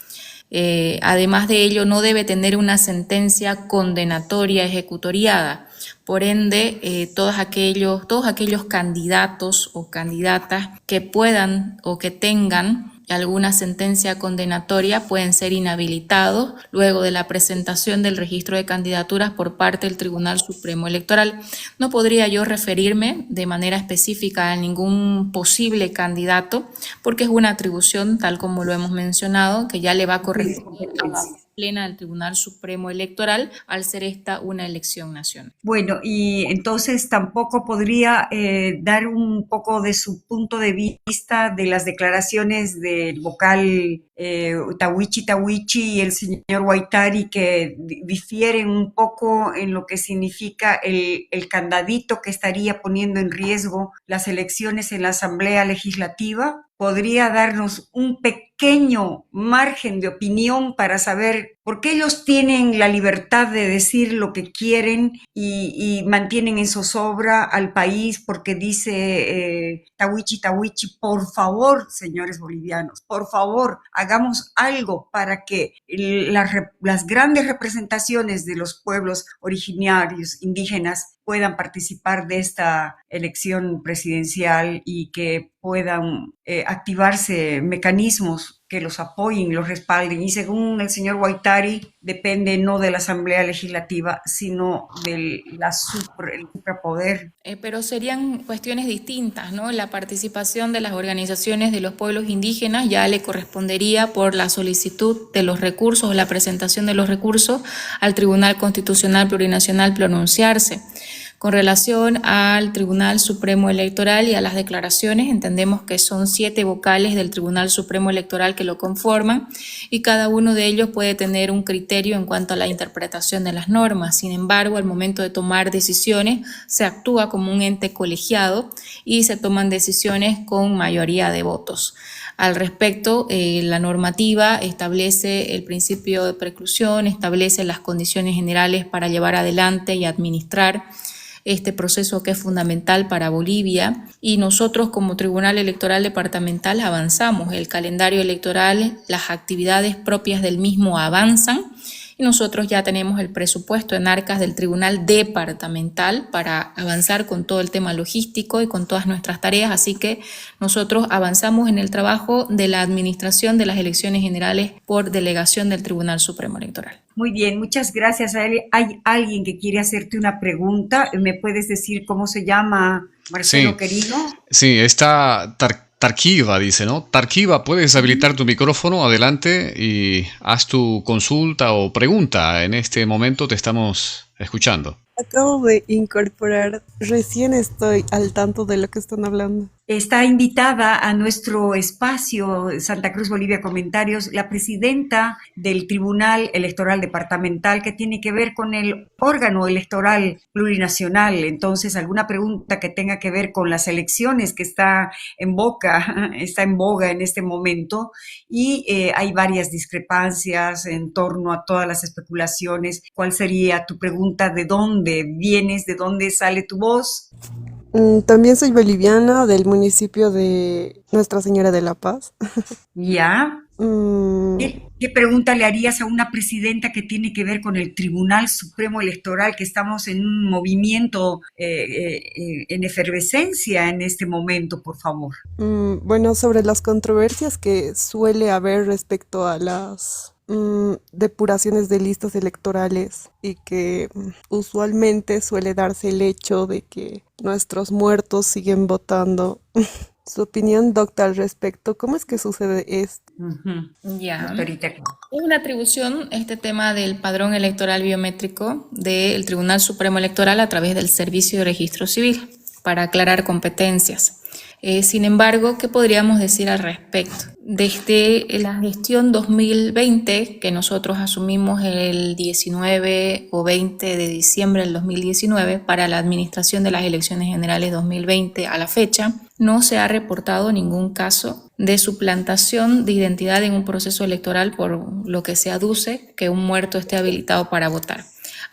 Además de ello, no debe tener una sentencia condenatoria ejecutoriada. Por ende, todos aquellos candidatos o candidatas que puedan o que tengan alguna sentencia condenatoria pueden ser inhabilitados luego de la presentación del registro de candidaturas por parte del Tribunal Supremo Electoral. No podría yo referirme de manera específica a ningún posible candidato porque es una atribución, tal como lo hemos mencionado, que ya le va a corresponder a la plena del Tribunal Supremo Electoral al ser esta una elección nacional. Bueno, y entonces tampoco podría dar un poco de su punto de vista de las declaraciones del vocal Tawichi y el señor Guaitari, que difieren un poco en lo que significa el candadito que estaría poniendo en riesgo las elecciones en la Asamblea Legislativa. ¿Podría darnos un pequeño margen de opinión para saber por qué ellos tienen la libertad de decir lo que quieren y mantienen en zozobra al país? Porque dice Tawichi, por favor, señores bolivianos, por favor, hagamos algo para que las grandes representaciones de los pueblos originarios indígenas puedan participar de esta elección presidencial y que puedan activarse mecanismos que los apoyen y los respalden. Y según el señor Guaitari, depende no de la Asamblea Legislativa, sino del suprapoder. Pero serían cuestiones distintas, ¿no? La participación de las organizaciones de los pueblos indígenas ya le correspondería por la solicitud de los recursos o la presentación de los recursos al Tribunal Constitucional Plurinacional pronunciarse. Con relación al Tribunal Supremo Electoral y a las declaraciones, entendemos que son 7 vocales del Tribunal Supremo Electoral que lo conforman y cada uno de ellos puede tener un criterio en cuanto a la interpretación de las normas. Sin embargo, al momento de tomar decisiones, se actúa como un ente colegiado y se toman decisiones con mayoría de votos. Al respecto, la normativa establece el principio de preclusión, establece las condiciones generales para llevar adelante y administrar este proceso que es fundamental para Bolivia, y nosotros como Tribunal Electoral Departamental avanzamos. El calendario electoral, las actividades propias del mismo avanzan y nosotros ya tenemos el presupuesto en arcas del Tribunal Departamental para avanzar con todo el tema logístico y con todas nuestras tareas, así que nosotros avanzamos en el trabajo de la administración de las elecciones generales por delegación del Tribunal Supremo Electoral. Muy bien, muchas gracias. ¿Hay alguien que quiere hacerte una pregunta? ¿Me puedes decir cómo se llama, Marcelo, sí, querido? Sí, está Tarkiva, dice, ¿no? Tarkiva, puedes habilitar tu micrófono, adelante y haz tu consulta o pregunta. En este momento te estamos escuchando. Acabo de incorporar, recién estoy al tanto de lo que están hablando. Está invitada a nuestro espacio Santa Cruz Bolivia Comentarios la presidenta del Tribunal Electoral Departamental, que tiene que ver con el órgano electoral plurinacional. Entonces, alguna pregunta que tenga que ver con las elecciones que está en boga en este momento, y hay varias discrepancias en torno a todas las especulaciones. ¿Cuál sería tu pregunta? ¿De dónde vienes? ¿De dónde sale tu voz? También soy boliviana, del municipio de Nuestra Señora de la Paz. ¿Ya? ¿Qué pregunta le harías a una presidenta que tiene que ver con el Tribunal Supremo Electoral, que estamos en un movimiento en efervescencia en este momento, por favor? Bueno, sobre las controversias que suele haber respecto a las depuraciones de listas electorales, y que usualmente suele darse el hecho de que nuestros muertos siguen votando Su opinión, doctor, al respecto. ¿Cómo es que sucede esto? Ya. Doctorita. Es una atribución este tema del padrón electoral biométrico del Tribunal Supremo Electoral a través del Servicio de Registro Civil para aclarar competencias. Sin embargo, ¿qué podríamos decir al respecto? Desde la gestión 2020, que nosotros asumimos el 19 o 20 de diciembre del 2019 para la administración de las elecciones generales 2020 a la fecha, no se ha reportado ningún caso de suplantación de identidad en un proceso electoral por lo que se aduce que un muerto esté habilitado para votar.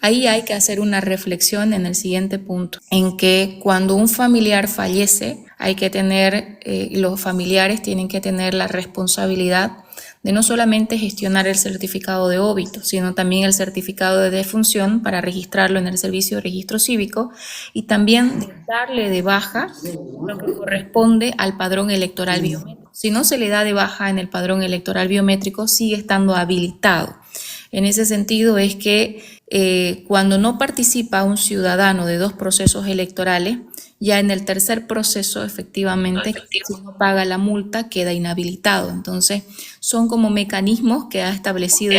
Ahí hay que hacer una reflexión en el siguiente punto, en que cuando un familiar fallece, hay que tener, los familiares tienen que tener la responsabilidad de no solamente gestionar el certificado de óbito, sino también el certificado de defunción para registrarlo en el Servicio de Registro Cívico y también de darle de baja lo que corresponde al padrón electoral biométrico. Si no se le da de baja en el padrón electoral biométrico, sigue estando habilitado. En ese sentido es que cuando no participa un ciudadano de 2 procesos electorales, ya en el tercer proceso, efectivamente, si no paga la multa, queda inhabilitado. Entonces, son como mecanismos que ha establecido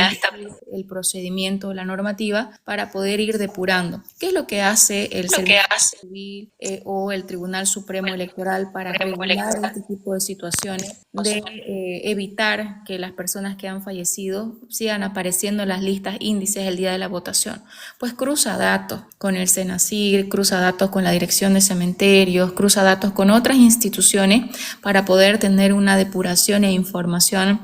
el procedimiento, la normativa, para poder ir depurando. ¿Qué es lo que hace el Servicio Civil o el Tribunal Supremo Electoral para regular este tipo de situaciones, de evitar que las personas que han fallecido sigan apareciendo en las listas índices el día de la votación? Pues cruza datos con el Senacir, cruza datos con la Dirección de Cementerios, cruza datos con otras instituciones para poder tener una depuración e información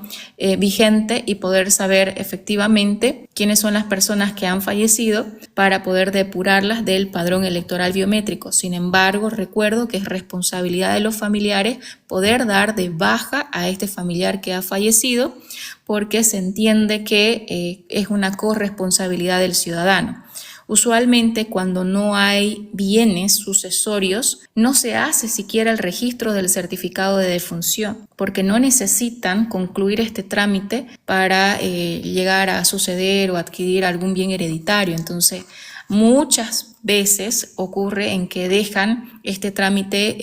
vigente y poder saber efectivamente quiénes son las personas que han fallecido para poder depurarlas del padrón electoral biométrico. Sin embargo, recuerdo que es responsabilidad de los familiares poder dar de baja a este familiar que ha fallecido, porque se entiende que es una corresponsabilidad del ciudadano. Usualmente, cuando no hay bienes sucesorios, no se hace siquiera el registro del certificado de defunción, porque no necesitan concluir este trámite para llegar a suceder o adquirir algún bien hereditario. Entonces, muchas veces ocurre en que dejan este trámite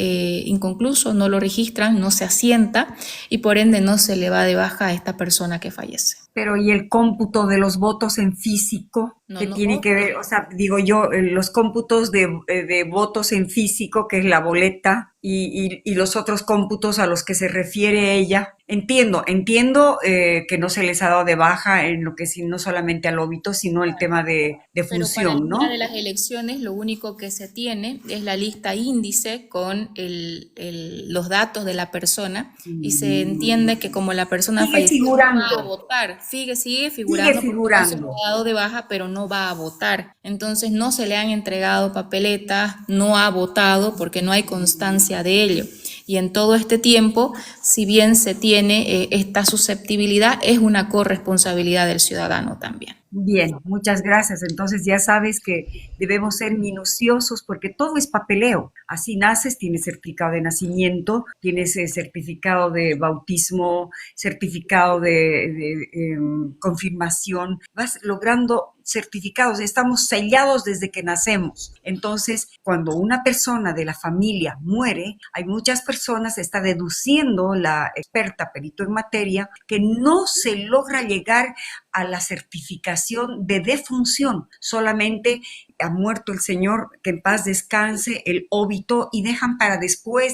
inconcluso, no lo registran, no se asienta y por ende no se le va de baja a esta persona que fallece. Pero ¿y el cómputo de los votos en físico? No, ¿Qué no tiene que ver? O sea, digo yo, los cómputos de votos en físico, que es la boleta, y los otros cómputos a los que se refiere ella. Entiendo que no se les ha dado de baja en lo que sí, no solamente al óbito, sino el tema de Pero para el función, día ¿no? de las elecciones, lo único que se tiene es la lista índice con los datos de la persona y se entiende que como la persona Sigue falleció no va a figurando, votar, sigue sigue figurando porque no se le figurando. ha dado de baja, pero no va a votar. Entonces no se le han entregado papeletas, no ha votado porque no hay constancia de ello. Y en todo este tiempo, si bien se tiene esta susceptibilidad, es una corresponsabilidad del ciudadano también. Bien, muchas gracias. Entonces ya sabes que debemos ser minuciosos porque todo es papeleo. Así naces, tienes certificado de nacimiento, tienes certificado de bautismo, certificado de confirmación. Vas logrando certificados, estamos sellados desde que nacemos. Entonces, cuando una persona de la familia muere, hay muchas personas, está deduciendo la experta perito en materia, que no se logra llegar a la certificación de defunción, solamente ha muerto el señor, que en paz descanse, el óbito, y dejan para después,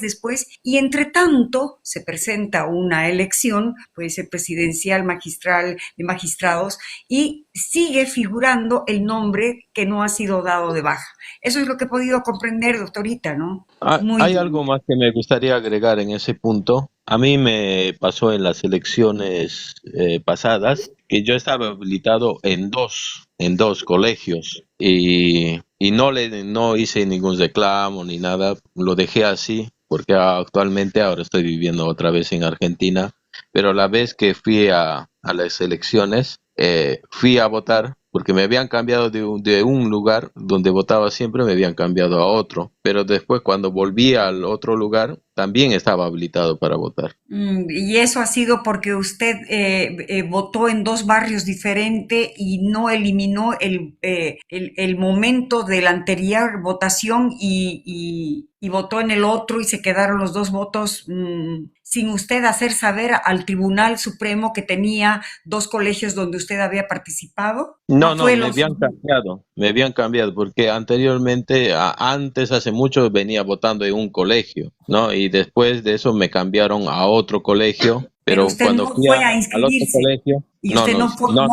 y entre tanto se presenta una elección, puede ser presidencial, magistral, de magistrados, y sigue figurando el nombre que no ha sido dado de baja. Eso es lo que he podido comprender, doctorita, ¿no? Hay algo más que me gustaría agregar en ese punto. A mí me pasó en las elecciones pasadas que yo estaba habilitado en dos colegios y no hice ningún reclamo ni nada, lo dejé así porque actualmente ahora estoy viviendo otra vez en Argentina, pero la vez que fui a las elecciones, fui a votar porque me habían cambiado de un lugar donde votaba siempre, me habían cambiado a otro. pero después cuando volví al otro lugar, también estaba habilitado para votar. Y eso ha sido porque usted votó en dos barrios diferentes y no eliminó el momento de la anterior votación y votó en el otro y se quedaron los dos votos sin usted hacer saber al Tribunal Supremo que tenía dos colegios donde usted había participado. No, Fue me habían cambiado, porque anteriormente, antes, hace mucho, venía votando en un colegio, ¿no? Y después de eso me cambiaron a otro colegio, pero pero usted cuando no fui fue a al otro inscribirse colegio, y usted no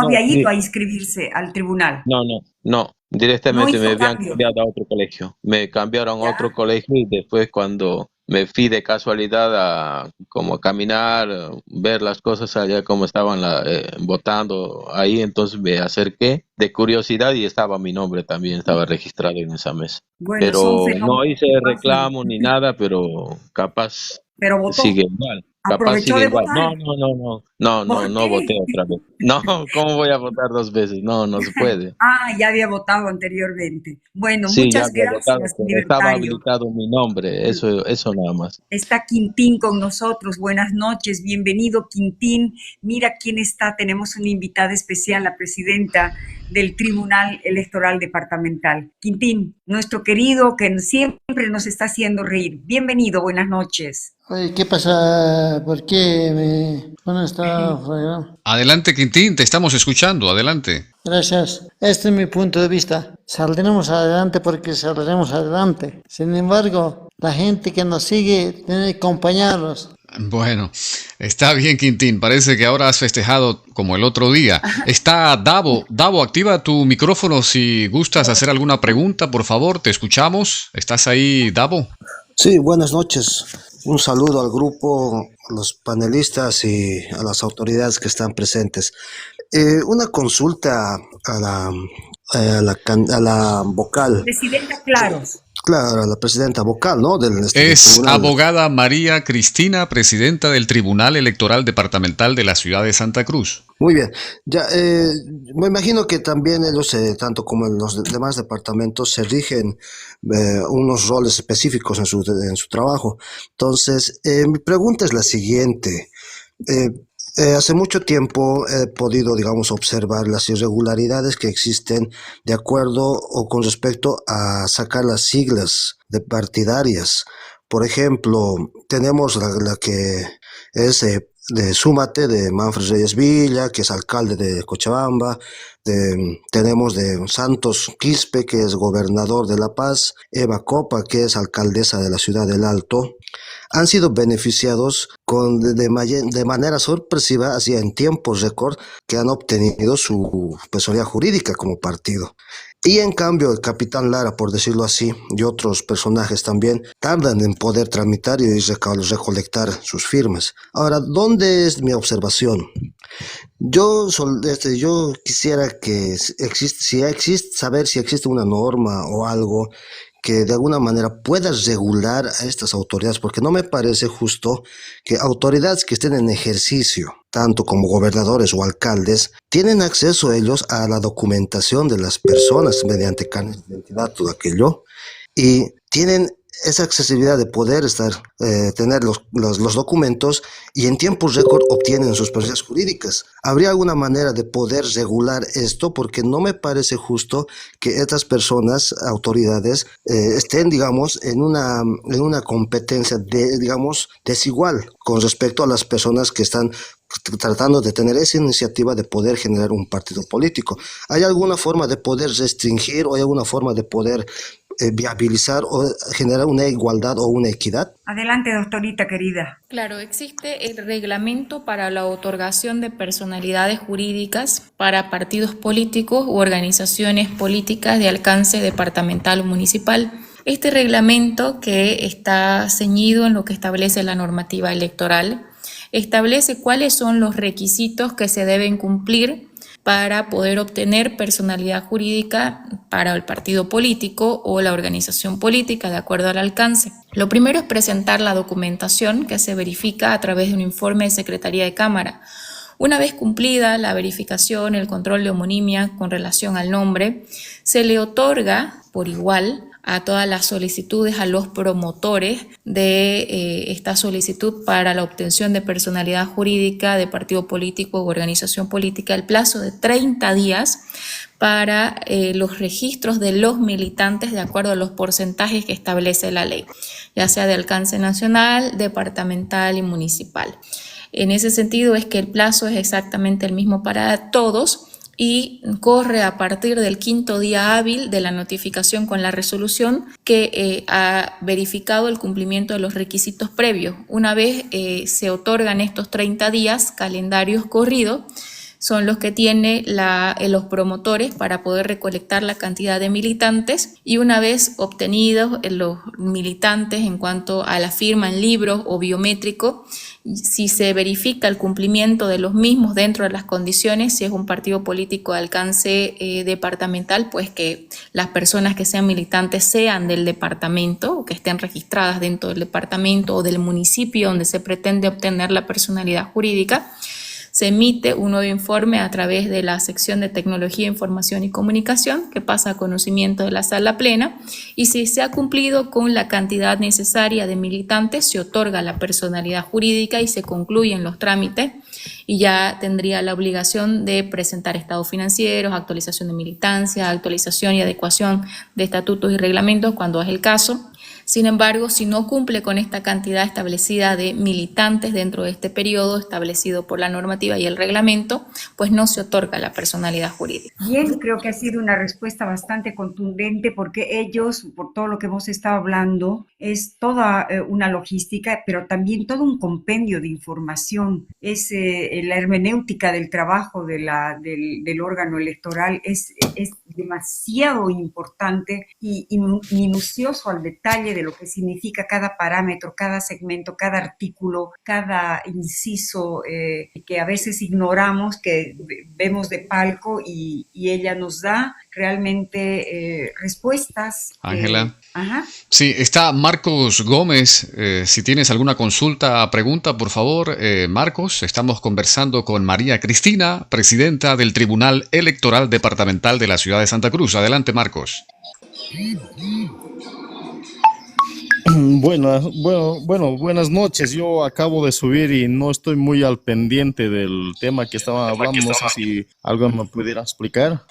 había sí, ido a inscribirse al tribunal. no, No directamente me hizo habían cambio. cambiado a otro colegio. Me cambiaron a otro ¿Ya? colegio y después cuando me fui de casualidad a como a caminar, ver las cosas allá como estaban votando ahí, entonces me acerqué de curiosidad y estaba mi nombre también, estaba registrado en esa mesa. Bueno, son Pero no fenómenos hice que pasan, reclamo ni nada, pero capaz pero votó, sigue igual. Capaz aprovechó sigue de igual. votar. ¿Por No qué? voté otra vez. No, ¿cómo voy a votar dos veces? No, no se puede. Ah, ya había votado anteriormente. Bueno, Sí, ya muchas había votado, gracias, pero estaba libertario. habilitado mi nombre, eso nada más. Está Quintín con nosotros. Buenas noches, bienvenido Quintín. Mira quién está. Tenemos una invitada especial, la presidenta del Tribunal Electoral Departamental. Quintín, nuestro querido que siempre nos está haciendo reír. Bienvenido, buenas noches. Oye, ¿qué pasa? ¿Por qué me ponen esta fregada? Adelante, Quintín, te estamos escuchando, adelante. Gracias. Este es mi punto de vista. Saldremos adelante porque saldremos adelante. Sin embargo, la gente que nos sigue tiene que acompañarnos. Bueno, está bien, Quintín. Parece que ahora has festejado como el otro día. Está Davo. Davo, activa tu micrófono si gustas hacer alguna pregunta, por favor. Te escuchamos. ¿Estás ahí, Davo? Sí, buenas noches. Un saludo al grupo, a los panelistas y a las autoridades que están presentes. Una consulta a la vocal, Presidenta Claros. claro, a la presidenta vocal, ¿no? Del Es tribunal. abogada María Cristina, presidenta del Tribunal Electoral Departamental de la ciudad de Santa Cruz. Muy bien. Ya, me imagino que también ellos, tanto como en los demás departamentos, se rigen unos roles específicos en su trabajo. Entonces, mi pregunta es la siguiente. Eh, Hace mucho tiempo he podido, digamos, observar las irregularidades que existen de acuerdo o con respecto a sacar las siglas de partidarias. Por ejemplo, tenemos la que es de Súmate, de Manfred Reyes Villa, que es alcalde de Cochabamba. Tenemos de Santos Quispe, que es gobernador de La Paz. Eva Copa, que es alcaldesa de la ciudad del Alto. Han sido beneficiados de manera sorpresiva, así en tiempo récord, que han obtenido su personalidad jurídica como partido. Y en cambio, el capitán Lara, por decirlo así, y otros personajes también, tardan en poder tramitar y recolectar sus firmas. Ahora, ¿dónde es mi observación? Yo quisiera que saber si existe una norma o algo que de alguna manera pueda regular a estas autoridades, porque no me parece justo que autoridades que estén en ejercicio, tanto como gobernadores o alcaldes, tienen acceso ellos a la documentación de las personas mediante carnet de identidad, todo aquello, y tienen esa accesibilidad de poder tener los documentos y en tiempo récord obtienen sus personalidades jurídicas. ¿Habría alguna manera de poder regular esto? Porque no me parece justo que estas personas, autoridades, estén, digamos, en una competencia digamos, desigual con respecto a las personas que están tratando de tener esa iniciativa de poder generar un partido político. ¿Hay alguna forma de poder restringir o hay alguna forma de poder viabilizar o generar una igualdad o una equidad? Adelante, doctorita querida. Claro, existe el reglamento para la otorgación de personalidades jurídicas para partidos políticos u organizaciones políticas de alcance departamental o municipal. Este reglamento, que está ceñido en lo que establece la normativa electoral, establece cuáles son los requisitos que se deben cumplir para poder obtener personalidad jurídica para el partido político o la organización política de acuerdo al alcance. Lo primero es presentar la documentación que se verifica a través de un informe de Secretaría de Cámara. Una vez cumplida la verificación, el control de homonimia con relación al nombre, se le otorga por igual a todas las solicitudes, a los promotores de esta solicitud para la obtención de personalidad jurídica de partido político u organización política el plazo de 30 días para los registros de los militantes de acuerdo a los porcentajes que establece la ley, ya sea de alcance nacional, departamental y municipal. En ese sentido es que el plazo es exactamente el mismo para todos y corre a partir del 5º día hábil de la notificación con la resolución que ha verificado el cumplimiento de los requisitos previos. Una vez se otorgan estos 30 días, calendarios corridos, son los que tienen los promotores para poder recolectar la cantidad de militantes, y una vez obtenidos los militantes en cuanto a la firma en libros o biométrico, si se verifica el cumplimiento de los mismos dentro de las condiciones, si es un partido político de alcance departamental, pues que las personas que sean militantes sean del departamento o que estén registradas dentro del departamento o del municipio donde se pretende obtener la personalidad jurídica. Se emite un nuevo informe a través de la sección de Tecnología, Información y Comunicación, que pasa a conocimiento de la sala plena, y si se ha cumplido con la cantidad necesaria de militantes, se otorga la personalidad jurídica y se concluyen los trámites, y ya tendría la obligación de presentar estados financieros, actualización de militancia, actualización y adecuación de estatutos y reglamentos cuando es el caso. Sin embargo, si no cumple con esta cantidad establecida de militantes dentro de este periodo establecido por la normativa y el reglamento, pues no se otorga la personalidad jurídica. Bien, creo que ha sido una respuesta bastante contundente porque ellos, por todo lo que hemos estado hablando, es toda una logística, pero también todo un compendio de información. Es la hermenéutica del trabajo del órgano electoral es demasiado importante y minucioso al detalle de lo que significa cada parámetro, cada segmento, cada artículo, cada inciso que a veces ignoramos, que vemos de palco y ella nos da realmente respuestas. Ángela. Ajá. Sí, está Marcos Gómez. Si tienes alguna consulta, pregunta, por favor, Marcos. Estamos conversando con María Cristina, presidenta del Tribunal Electoral Departamental de la Ciudad de Santa Cruz. Adelante, Marcos. Buenas noches. Yo acabo de subir y no estoy muy al pendiente del tema que estaban hablando. No sé si algo me pudiera explicar.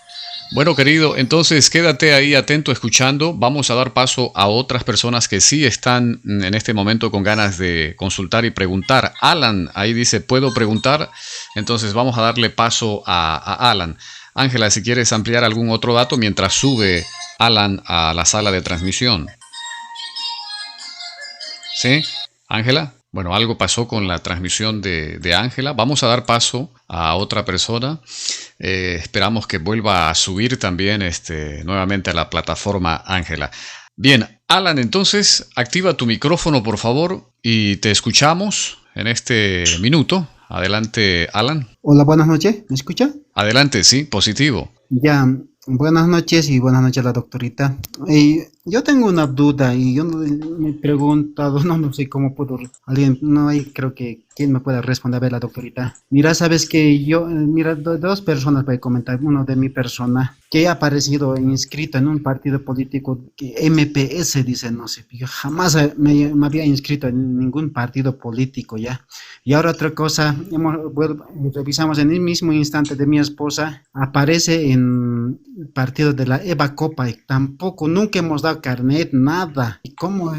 Bueno, querido, entonces quédate ahí atento escuchando. Vamos a dar paso a otras personas que sí están en este momento con ganas de consultar y preguntar. Alan, ahí dice, ¿puedo preguntar? Entonces vamos a darle paso a Alan. Ángela, si quieres ampliar algún otro dato mientras sube Alan a la sala de transmisión. ¿Sí? ¿Ángela? Bueno, algo pasó con la transmisión de Ángela. Vamos a dar paso a otra persona. Esperamos que vuelva a subir también nuevamente a la plataforma Ángela. Bien, Alan, entonces activa tu micrófono, por favor, y te escuchamos en este minuto. Adelante, Alan. Hola, buenas noches. ¿Me escucha? Adelante, sí, positivo. Ya, buenas noches y buenas noches a la doctorita. Yo tengo una duda y yo me he preguntado, no sé cómo puedo, no hay, creo que quién me puede responder, a ver, la doctorita. Mira, sabes que dos personas voy a comentar, uno de mi persona, que ha aparecido inscrito en un partido político, que MPS dice, no sé, yo jamás me había inscrito en ningún partido político ya. Y ahora otra cosa, revisamos en el mismo instante de mi esposa, aparece en el partido de la Eva Copa, y tampoco, nunca hemos dado carnet, nada. ¿Y cómo?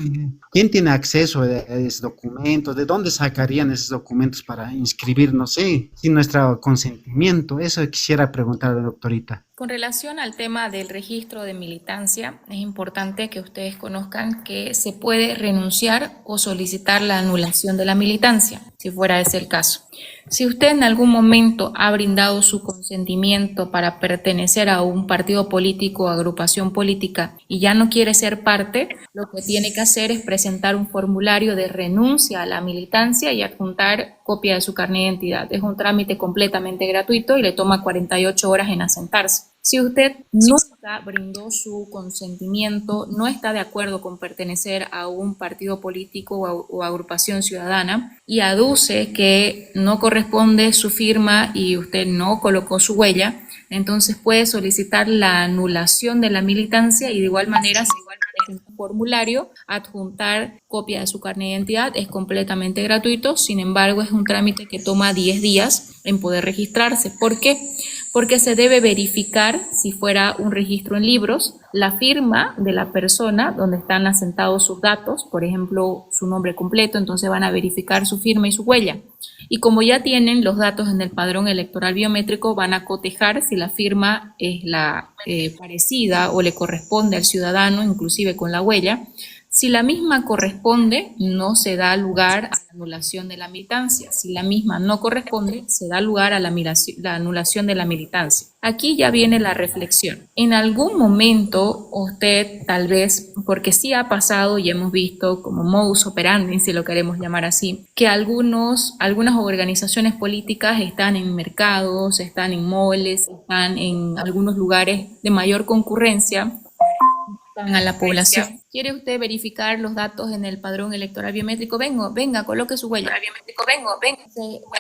¿Quién tiene acceso a esos documentos? ¿De dónde sacarían esos documentos para inscribir? No sé, sin nuestro consentimiento. Eso quisiera preguntar a la doctorita. Con relación al tema del registro de militancia, es importante que ustedes conozcan que se puede renunciar o solicitar la anulación de la militancia, si fuera ese el caso. Si usted en algún momento ha brindado su consentimiento para pertenecer a un partido político o agrupación política y ya no quiere ser parte, lo que tiene que hacer es presentar un formulario de renuncia a la militancia y adjuntar copia de su carnet de identidad. Es un trámite completamente gratuito y le toma 48 horas en asentarse. Si usted nunca brindó su consentimiento, no está de acuerdo con pertenecer a un partido político o agrupación ciudadana y aduce que no corresponde su firma y usted no colocó su huella, Entonces puede solicitar la anulación de la militancia y de igual manera, si igual un formulario, adjuntar copia de su carnet de identidad, es completamente gratuito. Sin embargo, es un trámite que toma 10 días en poder registrarse. ¿Por qué? Porque se debe verificar, si fuera un registro en libros, la firma de la persona donde están asentados sus datos, por ejemplo, su nombre completo, entonces van a verificar su firma y su huella. Y como ya tienen los datos en el padrón electoral biométrico, van a cotejar si la firma es la parecida o le corresponde al ciudadano, inclusive con la huella. Si la misma corresponde, no se da lugar a la anulación de la militancia. Si la misma no corresponde, se da lugar a la anulación de la militancia. Aquí ya viene la reflexión. En algún momento usted tal vez, porque sí ha pasado y hemos visto como modus operandi, si lo queremos llamar así, que algunas organizaciones políticas están en mercados, están en malls, están en algunos lugares de mayor concurrencia a la población. ¿Quiere usted verificar los datos en el padrón electoral biométrico? Venga, coloque su huella.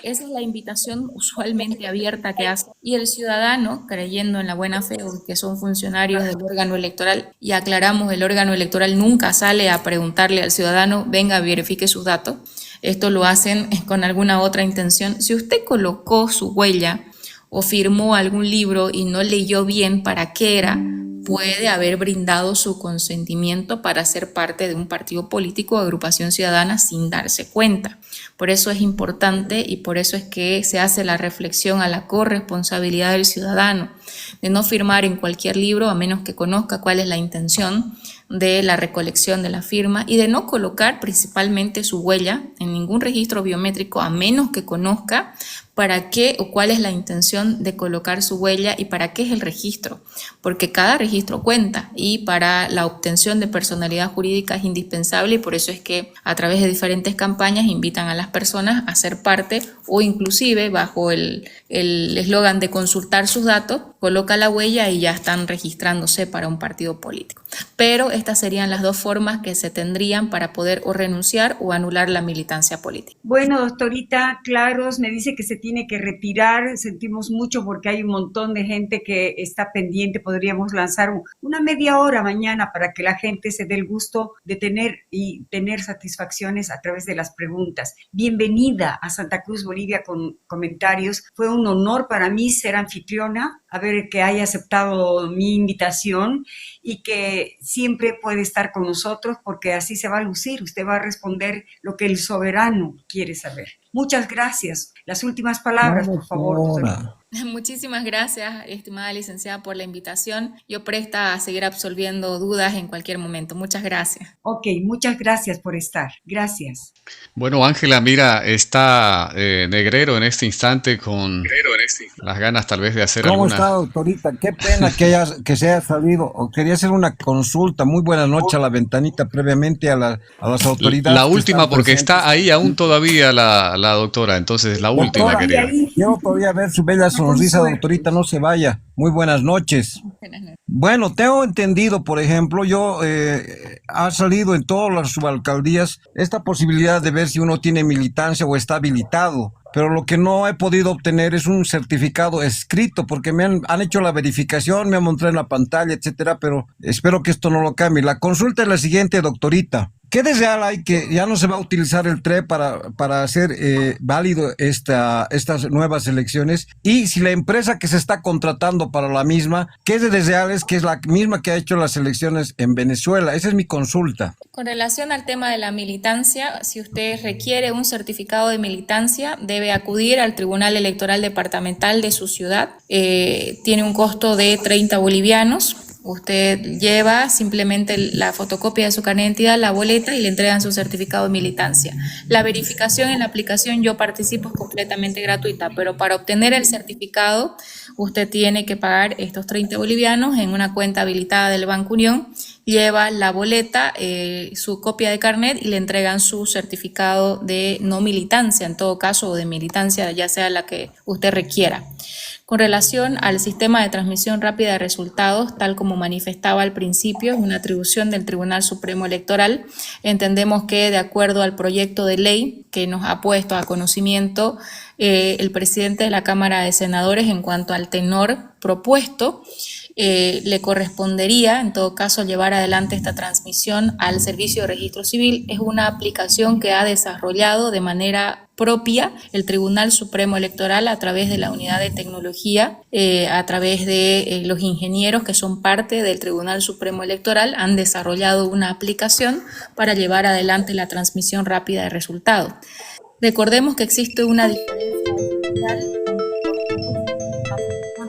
Esa es la invitación usualmente abierta que hace. Y el ciudadano, creyendo en la buena fe o que son funcionarios del órgano electoral, y aclaramos, el órgano electoral nunca sale a preguntarle al ciudadano, venga, verifique sus datos. Esto lo hacen con alguna otra intención. Si usted colocó su huella o firmó algún libro y no leyó bien para qué era, puede haber brindado su consentimiento para ser parte de un partido político o agrupación ciudadana sin darse cuenta. Por eso es importante y por eso es que se hace la reflexión a la corresponsabilidad del ciudadano, de no firmar en cualquier libro a menos que conozca cuál es la intención de la recolección de la firma y de no colocar principalmente su huella en ningún registro biométrico a menos que conozca para qué o cuál es la intención de colocar su huella y para qué es el registro, porque cada registro cuenta y para la obtención de personalidad jurídica es indispensable y por eso es que a través de diferentes campañas invitan a las personas a ser parte o inclusive bajo el eslogan de consultar sus datos, coloca la huella y ya están registrándose para un partido político. Pero estas serían las dos formas que se tendrían para poder o renunciar o anular la militancia política. Bueno, doctorita Claros me dice que se tiene que retirar, sentimos mucho porque hay un montón de gente que está pendiente, podríamos lanzar una media hora mañana para que la gente se dé el gusto de tener satisfacciones a través de las preguntas. Bienvenida a Santa Cruz, Bolivia, con comentarios. Fue un honor para mí ser anfitriona, a ver que haya aceptado mi invitación y que siempre puede estar con nosotros porque así se va a lucir, usted va a responder lo que el soberano quiere saber. Muchas gracias. Las últimas palabras, por favor. Muchísimas gracias, estimada licenciada, por la invitación. Yo presta a seguir absolviendo dudas en cualquier momento. Muchas gracias. Ok, muchas gracias por estar. Gracias. Bueno, Ángela, mira, está Negrero en este instante con las ganas tal vez de hacer ¿Cómo alguna... está, doctorita? Qué pena que se haya salido. Quería hacer una consulta. Muy buena noche a la ventanita previamente a las autoridades. La última, porque está ahí aún todavía la doctora, entonces la última, querida. Quiero todavía ver su bella sonrisa, doctorita, no se vaya. Muy buenas noches. Bueno, tengo entendido, por ejemplo, ha salido en todas las subalcaldías esta posibilidad de ver si uno tiene militancia o está habilitado. Pero lo que no he podido obtener es un certificado escrito, porque me han hecho la verificación, me han mostrado en la pantalla, etcétera, pero espero que esto no lo cambie. La consulta es la siguiente, doctorita. ¿Qué de real hay que ya no se va a utilizar el TRE para hacer válido estas nuevas elecciones? Y si la empresa que se está contratando para la misma, ¿qué de real es que es la misma que ha hecho las elecciones en Venezuela? Esa es mi consulta. Con relación al tema de la militancia, si usted requiere un certificado de militancia, debe acudir al Tribunal Electoral Departamental de su ciudad. Tiene un costo de 30 bolivianos. Usted lleva simplemente la fotocopia de su carnet de identidad, la boleta y le entregan su certificado de militancia. La verificación en la aplicación Yo Participo es completamente gratuita, pero para obtener el certificado usted tiene que pagar estos 30 bolivianos en una cuenta habilitada del Banco Unión, lleva la boleta, su copia de carnet y le entregan su certificado de no militancia, en todo caso, o de militancia, ya sea la que usted requiera. Con relación al sistema de transmisión rápida de resultados, tal como manifestaba al principio, es una atribución del Tribunal Supremo Electoral. Entendemos que de acuerdo al proyecto de ley que nos ha puesto a conocimiento el presidente de la Cámara de Senadores en cuanto al tenor propuesto, le correspondería, en todo caso, llevar adelante esta transmisión al Servicio de Registro Civil. Es una aplicación que ha desarrollado de manera propia el Tribunal Supremo Electoral a través de la unidad de tecnología, a través de los ingenieros que son parte del Tribunal Supremo Electoral, han desarrollado una aplicación para llevar adelante la transmisión rápida de resultados. Recordemos que existe una diferencia esencial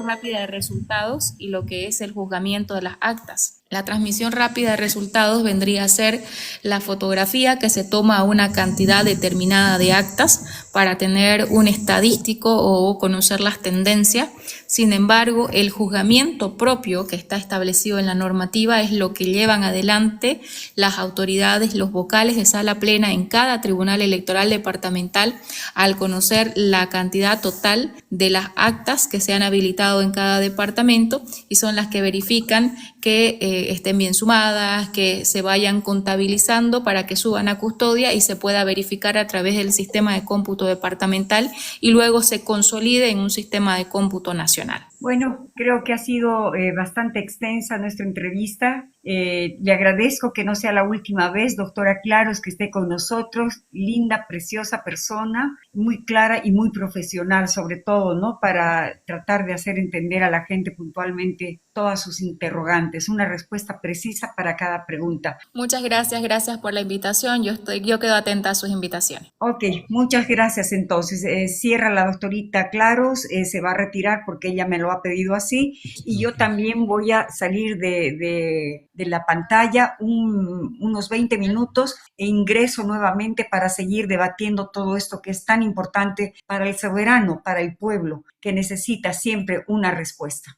rápida de resultados y lo que es el juzgamiento de las actas. La transmisión rápida de resultados vendría a ser la fotografía que se toma a una cantidad determinada de actas para tener un estadístico o conocer las tendencias. Sin embargo, el juzgamiento propio que está establecido en la normativa es lo que llevan adelante las autoridades, los vocales de sala plena en cada tribunal electoral departamental al conocer la cantidad total de las actas que se han habilitado en cada departamento y son las que verifican que estén bien sumadas, que se vayan contabilizando para que suban a custodia y se pueda verificar a través del sistema de cómputo departamental y luego se consolide en un sistema de cómputo nacional. Bueno, creo que ha sido bastante extensa nuestra entrevista. Le agradezco que no sea la última vez, doctora Claros, que esté con nosotros. Linda, preciosa persona, muy clara y muy profesional, sobre todo, ¿no? Para tratar de hacer entender a la gente puntualmente todas sus interrogantes, una respuesta precisa para cada pregunta. Muchas gracias, gracias por la invitación. Yo quedo atenta a sus invitaciones. Ok, muchas gracias entonces. Cierra la doctorita Claros, se va a retirar porque ella me lo ha pedido así y yo también voy a salir de la pantalla unos 20 minutos e ingreso nuevamente para seguir debatiendo todo esto que es tan importante para el soberano, para el pueblo, que necesita siempre una respuesta.